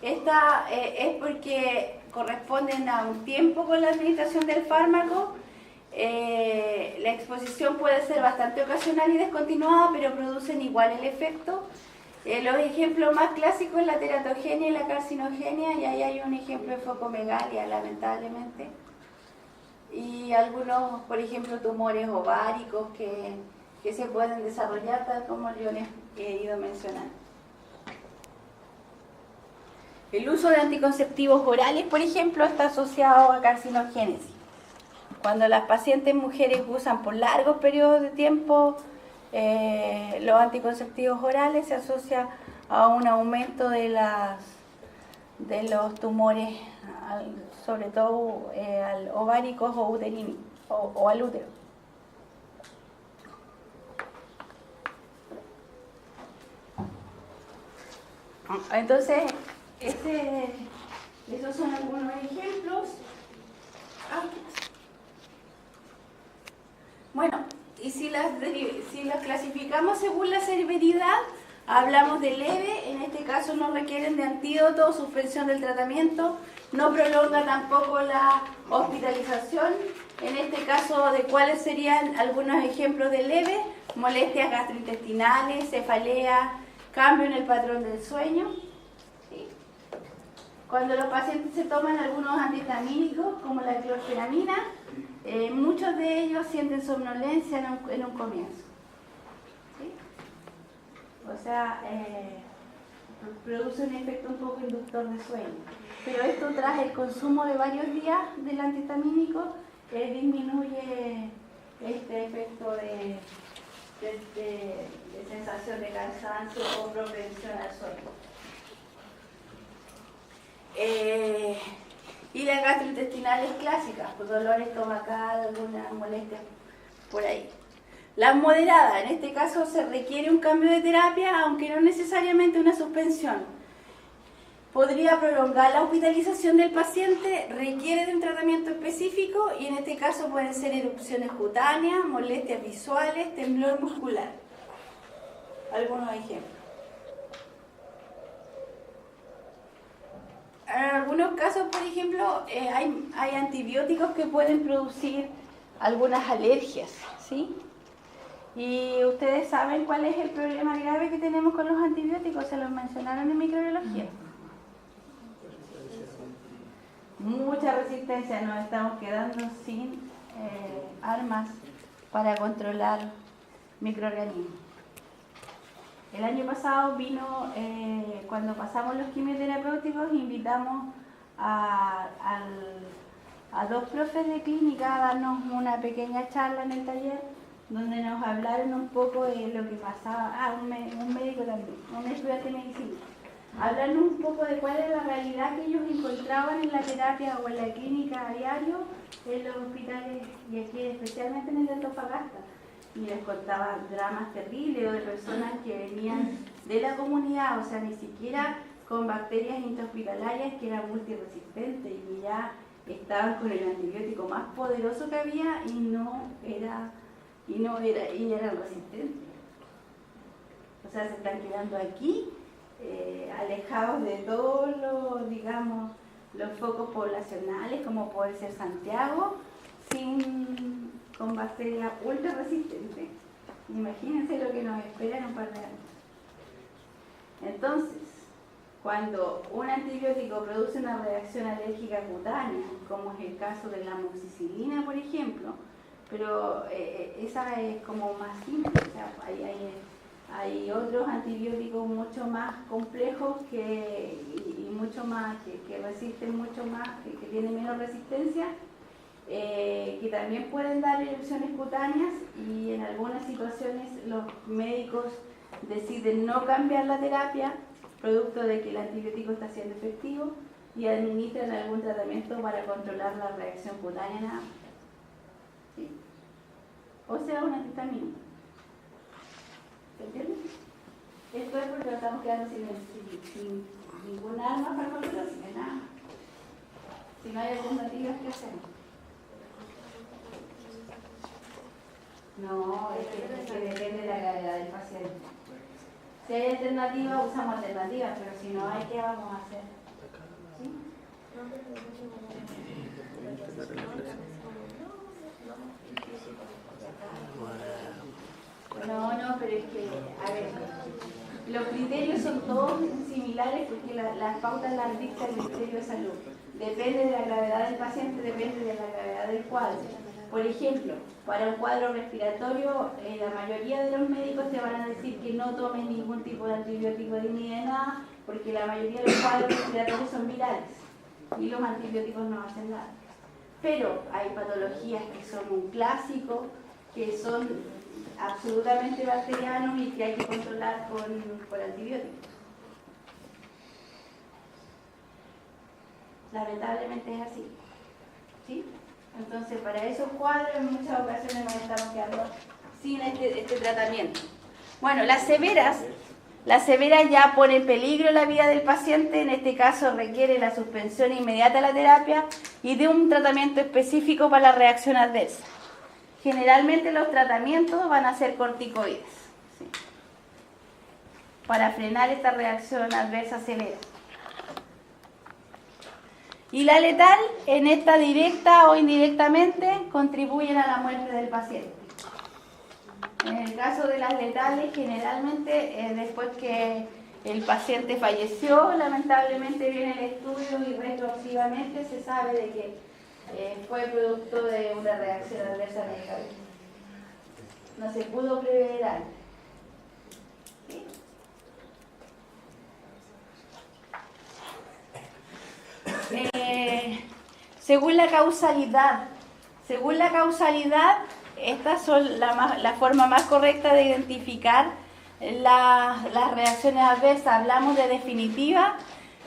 Esta es porque corresponden a un tiempo con la administración del fármaco. La exposición puede ser bastante ocasional y descontinuada, pero producen igual el efecto. Los ejemplos más clásicos es la teratogenia y la carcinogenia, y ahí hay un ejemplo de focomegalia, lamentablemente. Y algunos, por ejemplo, tumores ováricos que se pueden desarrollar, tal como yo les he ido mencionando. El uso de anticonceptivos orales, por ejemplo, está asociado a carcinogénesis. Cuando las pacientes mujeres usan por largos periodos de tiempo los anticonceptivos orales, se asocia a un aumento de los tumores, sobre todo al ováricos o uterino, o al útero. Entonces, esos son algunos ejemplos. Bueno, y si las clasificamos según la severidad, hablamos de leve, en este caso no requieren de antídoto o suspensión del tratamiento, no prolonga tampoco la hospitalización. En este caso, ¿de cuáles serían algunos ejemplos de leve? Molestias gastrointestinales, cefalea, cambio en el patrón del sueño. ¿Sí? Cuando los pacientes se toman algunos antihistamínicos, como la clorfenamina, muchos de ellos sienten somnolencia en un comienzo. ¿Sí? O sea, produce un efecto un poco inductor de sueño. Pero esto, tras el consumo de varios días del antihistamínico, disminuye este efecto de sensación de cansancio o propensión al sueño. Y las gastrointestinales clásicas, pues dolor estomacal, algunas molestias por ahí. Las moderadas, en este caso se requiere un cambio de terapia, aunque no necesariamente una suspensión. Podría prolongar la hospitalización del paciente, requiere de un tratamiento específico y en este caso pueden ser erupciones cutáneas, molestias visuales, temblor muscular. Algunos ejemplos. En algunos casos, por ejemplo, hay antibióticos que pueden producir algunas alergias, ¿sí? Y ustedes saben cuál es el problema grave que tenemos con los antibióticos, se los mencionaron en microbiología. Mucha resistencia, nos estamos quedando sin armas para controlar microorganismos. El año pasado vino, cuando pasamos los quimioterapéuticos, invitamos a 2 profes de clínica a darnos una pequeña charla en el taller, donde nos hablaron un poco de lo que pasaba, un médico también, un estudiante de medicina. Hablarnos un poco de cuál es la realidad que ellos encontraban en la terapia o en la clínica a diario en los hospitales, y aquí especialmente en el de Antofagasta. Y les contaban dramas terribles o de personas que venían de la comunidad, o sea, ni siquiera con bacterias intrahospitalarias, que eran multiresistentes y que ya estaban con el antibiótico más poderoso que había y eran resistentes. O sea, se están quedando aquí, alejados de todos los focos poblacionales, como puede ser Santiago, con bacterias ultra resistentes. Imagínense lo que nos espera en un par de años. Entonces, cuando un antibiótico produce una reacción alérgica cutánea, como es el caso de la amoxicilina, por ejemplo, pero esa es como más simple, o sea, hay otros antibióticos mucho más complejos y mucho más que resisten mucho más, que tienen menos resistencia, que también pueden dar erupciones cutáneas, y en algunas situaciones los médicos deciden no cambiar la terapia producto de que el antibiótico está siendo efectivo y administran algún tratamiento para controlar la reacción cutánea nada más. ¿Sí? O sea, un antihistamínico. ¿Se entiende? Esto es porque nos estamos quedando sin ningún arma para controlar, sin nada. Si no hay alternativas, ¿qué hacemos? No, es que depende de la gravedad del paciente. Si hay alternativas, usamos alternativas, pero si no hay, ¿qué vamos a hacer? ¿Sí? No, pero es que, a ver, los criterios son todos similares porque las pautas las dicta el Ministerio de Salud. Depende de la gravedad del paciente, depende de la gravedad del cuadro. Por ejemplo, para un cuadro respiratorio, la mayoría de los médicos te van a decir que no tomes ningún tipo de antibiótico ni de nada, porque la mayoría de los cuadros respiratorios son virales y los antibióticos no hacen nada. Pero hay patologías que son un clásico, que son absolutamente bacterianos y que hay que controlar con antibióticos. Lamentablemente es así, ¿sí? Entonces, para esos cuadros en muchas ocasiones nos estamos quedando sin este tratamiento. Bueno, las severas ya ponen en peligro la vida del paciente. En este caso requiere la suspensión inmediata de la terapia y de un tratamiento específico para la reacción adversa. Generalmente los tratamientos van a ser corticoides, ¿sí?, para frenar esta reacción adversa severa. Y la letal, en esta directa o indirectamente, contribuyen a la muerte del paciente. En el caso de las letales, generalmente después que el paciente falleció, lamentablemente viene el estudio y retroactivamente se sabe de que fue producto de una reacción adversa medicamentosa. No se pudo prever antes. ¿Sí? Según la causalidad, estas son la forma más correcta de identificar las reacciones adversas. Hablamos de definitiva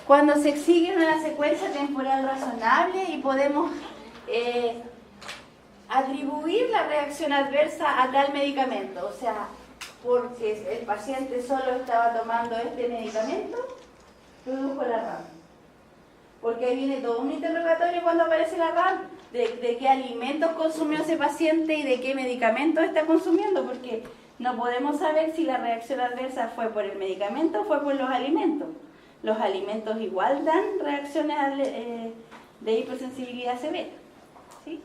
cuando se sigue una secuencia temporal razonable y podemos atribuir la reacción adversa a tal medicamento, o sea, porque el paciente solo estaba tomando este medicamento, produjo la RAM. Porque ahí viene todo un interrogatorio cuando aparece la RAM, de qué alimentos consumió ese paciente y de qué medicamentos está consumiendo, porque no podemos saber si la reacción adversa fue por el medicamento o fue por los alimentos. Los alimentos igual dan reacciones de hipersensibilidad severa, ¿sí?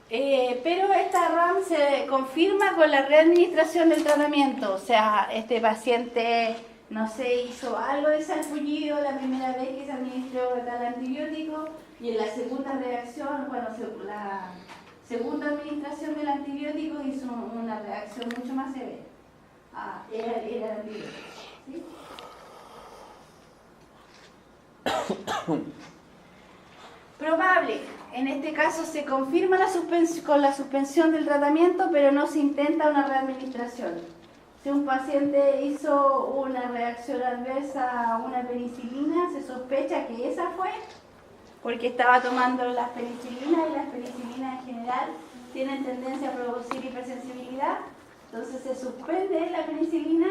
Pero esta RAM se confirma con la readministración del tratamiento, o sea, este paciente no se hizo algo de sarpullido la primera vez que se administró tal antibiótico y en la segunda reacción, la segunda administración del antibiótico hizo una reacción mucho más severa. Era el antibiótico, ¿sí? Probable, en este caso se confirma con la suspensión del tratamiento, pero no se intenta una readministración. Si un paciente hizo una reacción adversa a una penicilina, se sospecha que esa fue porque estaba tomando las penicilinas y las penicilinas en general tienen tendencia a producir hipersensibilidad. Entonces se suspende la penicilina,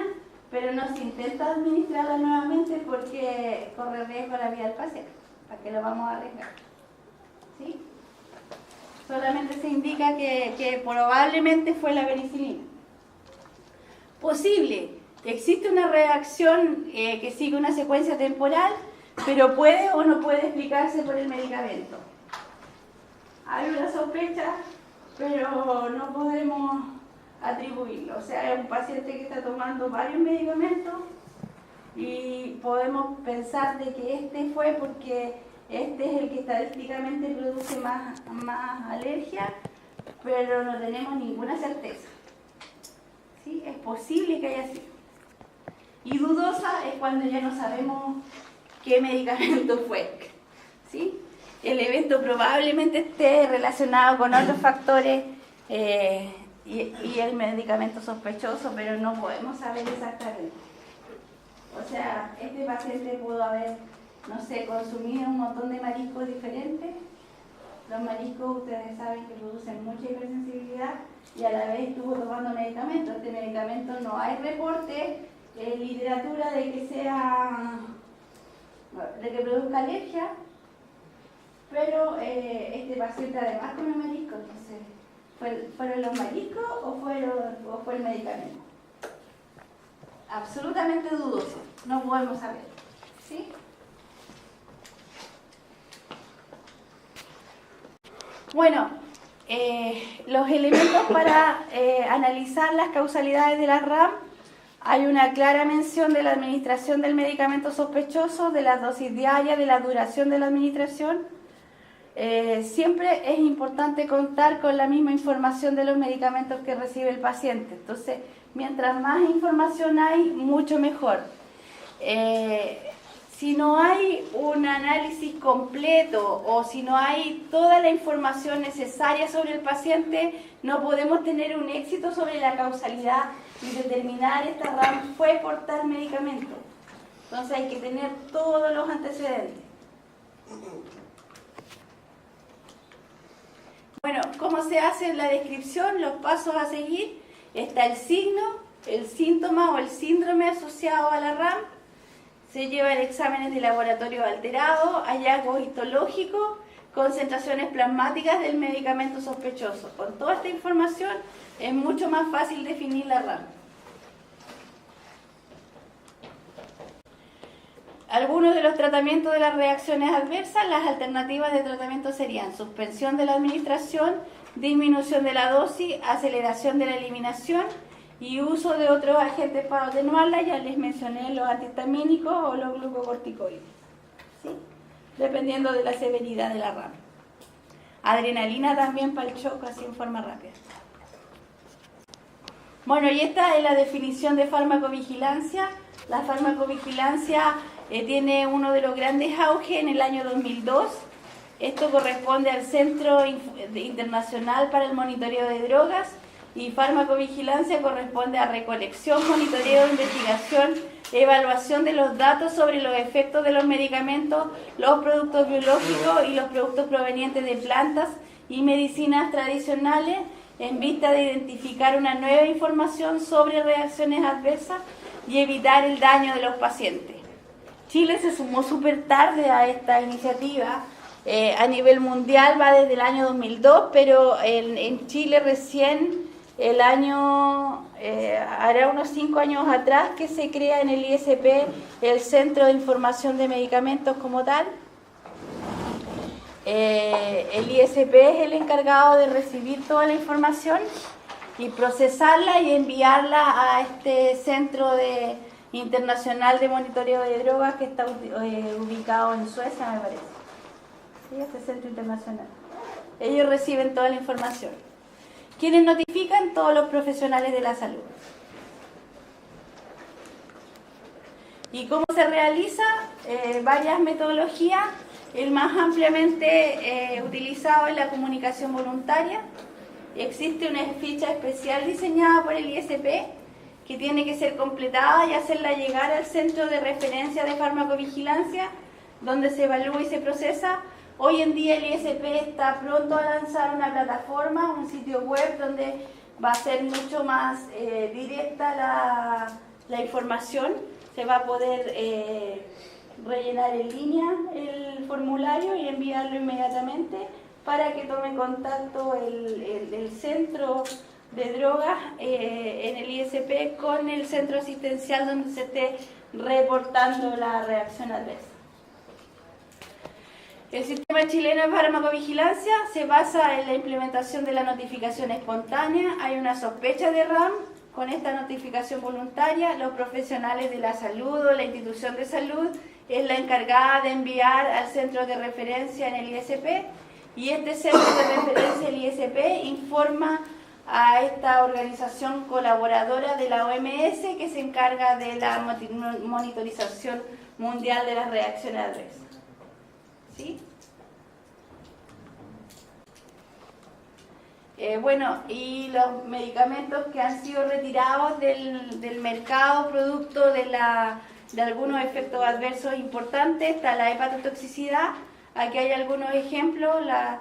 pero no se intenta administrarla nuevamente porque corre riesgo la vida del paciente. ¿Para qué lo vamos a arriesgar? ¿Sí? Solamente se indica que probablemente fue la penicilina. Posible, existe una reacción que sigue una secuencia temporal, pero puede o no puede explicarse por el medicamento. Hay una sospecha, pero no podemos atribuirlo. O sea, es un paciente que está tomando varios medicamentos y podemos pensar de que este fue porque este es el que estadísticamente produce más alergia, pero no tenemos ninguna certeza. ¿Sí? Es posible que haya sido. Y dudosa es cuando ya no sabemos qué medicamento fue. ¿Sí? El evento probablemente esté relacionado con otros factores y el medicamento sospechoso, pero no podemos saber exactamente. O sea, este paciente pudo haber, no sé, consumido un montón de mariscos diferentes. Los mariscos, ustedes saben que producen mucha hipersensibilidad y a la vez estuvo tomando medicamentos. Este medicamento no hay reporte en literatura de que produzca alergia, pero este paciente además come mariscos, entonces, ¿fueron los mariscos o fue el medicamento? Absolutamente dudoso, no podemos saber. ¿Sí? Bueno, los elementos para analizar las causalidades de la RAM. Hay una clara mención de la administración del medicamento sospechoso, de las dosis diarias, de la duración de la administración. Siempre es importante contar con la misma información de los medicamentos que recibe el paciente. Entonces, mientras más información hay, mucho mejor. Si no hay un análisis completo o si no hay toda la información necesaria sobre el paciente, no podemos tener un éxito sobre la causalidad y determinar esta RAM fue por tal medicamento. Entonces hay que tener todos los antecedentes. Bueno, ¿cómo se hace la descripción? Los pasos a seguir. Está el signo, el síntoma o el síndrome asociado a la RAM. Se llevan exámenes de laboratorio alterados, hallazgos histológicos, concentraciones plasmáticas del medicamento sospechoso. Con toda esta información es mucho más fácil definir la RAM. Algunos de los tratamientos de las reacciones adversas, las alternativas de tratamiento serían suspensión de la administración, disminución de la dosis, aceleración de la eliminación y uso de otros agentes para atenuarla. Ya les mencioné los antihistamínicos o los glucocorticoides, ¿sí? Dependiendo de la severidad de la RAM. Adrenalina también para el shock, así en forma rápida. Bueno, y esta es la definición de farmacovigilancia. La farmacovigilancia tiene uno de los grandes auges en el año 2002. Esto corresponde al Centro Internacional para el Monitoreo de Drogas, y farmacovigilancia corresponde a recolección, monitoreo, investigación, evaluación de los datos sobre los efectos de los medicamentos, los productos biológicos y los productos provenientes de plantas y medicinas tradicionales en vista de identificar una nueva información sobre reacciones adversas y evitar el daño de los pacientes. Chile se sumó súper tarde a esta iniciativa. A nivel mundial va desde el año 2002, pero en Chile recién el año, hará unos 5 años atrás que se crea en el ISP el Centro de Información de Medicamentos como tal. El ISP es el encargado de recibir toda la información y procesarla y enviarla a este Centro Internacional de Monitoreo de Drogas que está ubicado en Suecia, me parece. Sí, este Centro Internacional. Ellos reciben toda la información. ¿Quiénes notifican? Todos los profesionales de la salud. ¿Y cómo se realiza? Varias metodologías. El más ampliamente utilizado es la comunicación voluntaria. Existe una ficha especial diseñada por el ISP que tiene que ser completada y hacerla llegar al Centro de Referencia de Farmacovigilancia, donde se evalúa y se procesa. Hoy en día el ISP está pronto a lanzar una plataforma, un sitio web donde va a ser mucho más directa la información. Se va a poder rellenar en línea el formulario y enviarlo inmediatamente para que tome contacto el centro de drogas en el ISP con el centro asistencial donde se esté reportando la reacción adversa. El sistema chileno de farmacovigilancia se basa en la implementación de la notificación espontánea. Hay una sospecha de RAM. Con esta notificación voluntaria, los profesionales de la salud o la institución de salud es la encargada de enviar al centro de referencia en el ISP, y este centro de referencia, el ISP, informa a esta organización colaboradora de la OMS que se encarga de la monitorización mundial de las reacciones adversas. ¿Sí? Bueno, y los medicamentos que han sido retirados del mercado producto de algunos efectos adversos importantes, está la hepatotoxicidad. Aquí hay algunos ejemplos: la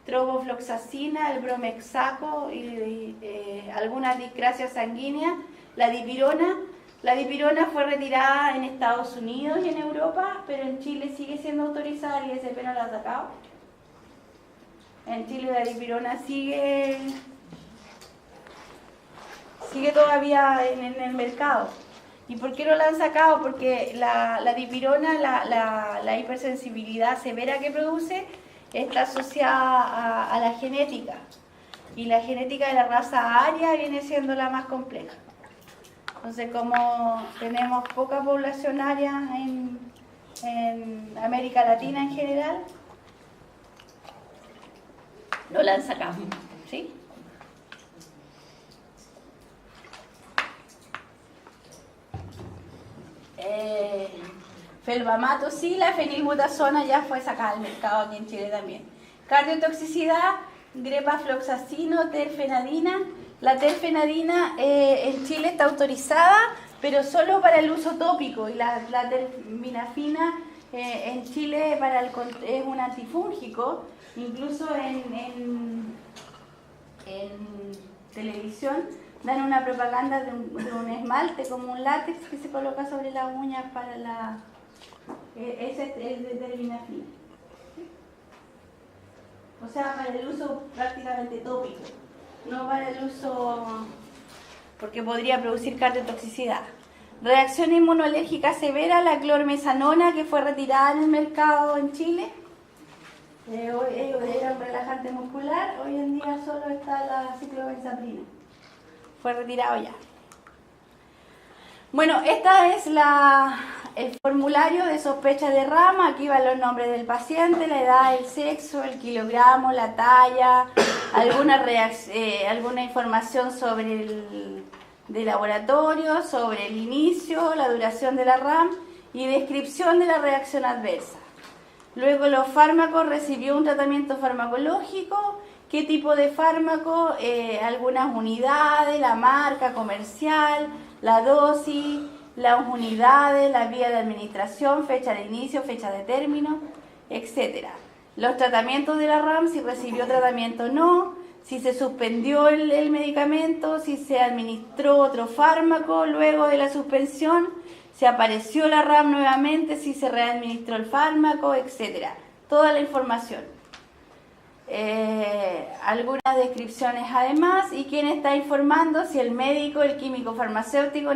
trobofloxacina, el bromexaco y algunas discrasias sanguíneas. La dipirona. La dipirona fue retirada en Estados Unidos y en Europa, pero en Chile sigue siendo autorizada, el ISP no la ha sacado. En Chile la dipirona sigue todavía en el mercado. ¿Y por qué no la han sacado? Porque la dipirona, la hipersensibilidad severa que produce, está asociada a la genética. Y la genética de la raza aria viene siendo la más compleja. Entonces, como tenemos poca población aria en América Latina en general, no la han sacado, ¿sí? Felbamato sí, la fenilbutazona ya fue sacada al mercado aquí en Chile también. Cardiotoxicidad, grepafloxacino, terfenadina. La terfenadina en Chile está autorizada, pero solo para el uso tópico, y la terminafina en Chile es un antifúngico. Incluso en televisión dan una propaganda de un esmalte como un látex que se coloca sobre las uñas para la... ese es de terminafina. O sea, para el uso prácticamente tópico, no para el uso porque podría producir cardiotoxicidad. Reacción inmunológica severa, la clormesanona, que fue retirada en el mercado en Chile. Era un relajante muscular, hoy en día solo está la ciclobenzaprina. Fue retirado ya. Bueno, esta es el formulario de sospecha de RAM. Aquí van los nombres del paciente, la edad, el sexo, el kilogramo, la talla, alguna información sobre de laboratorio, sobre el inicio, la duración de la RAM y descripción de la reacción adversa. Luego los fármacos, recibió un tratamiento farmacológico, qué tipo de fármaco, algunas unidades, la marca comercial, la dosis, las unidades, la vía de administración, fecha de inicio, fecha de término, etc. Los tratamientos de la RAM, si recibió tratamiento o no, si se suspendió el medicamento, si se administró otro fármaco luego de la suspensión, si apareció la RAM nuevamente, si se readministró el fármaco, etc. Toda la información. Algunas descripciones además, y quién está informando, si el médico, el químico farmacéutico,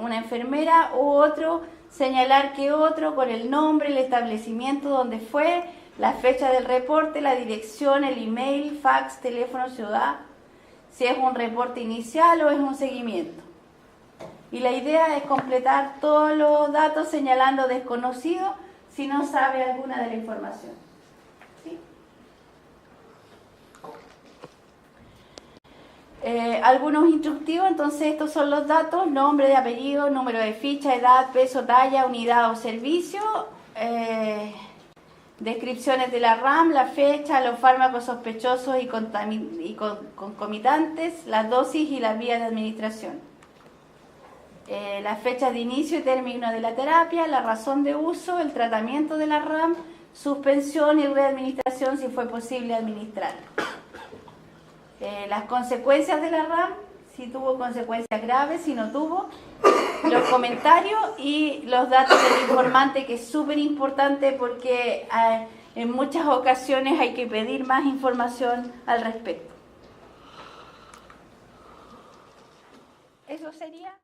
una enfermera u otro, señalar que otro con el nombre, el establecimiento donde fue, la fecha del reporte, la dirección, el email, fax, teléfono, ciudad, si es un reporte inicial o es un seguimiento. Y la idea es completar todos los datos señalando desconocido si no sabe alguna de la información. ¿Sí? Algunos instructivos, entonces estos son los datos: nombre, de apellido, número de ficha, edad, peso, talla, unidad o servicio, descripciones de la RAM, la fecha, los fármacos sospechosos y concomitantes, las dosis y las vías de administración. Las fechas de inicio y término de la terapia, la razón de uso, el tratamiento de la RAM, suspensión y readministración si fue posible administrar. Las consecuencias de la RAM, si tuvo consecuencias graves, si no tuvo, los comentarios y los datos del informante, que es súper importante porque en muchas ocasiones hay que pedir más información al respecto. Eso sería...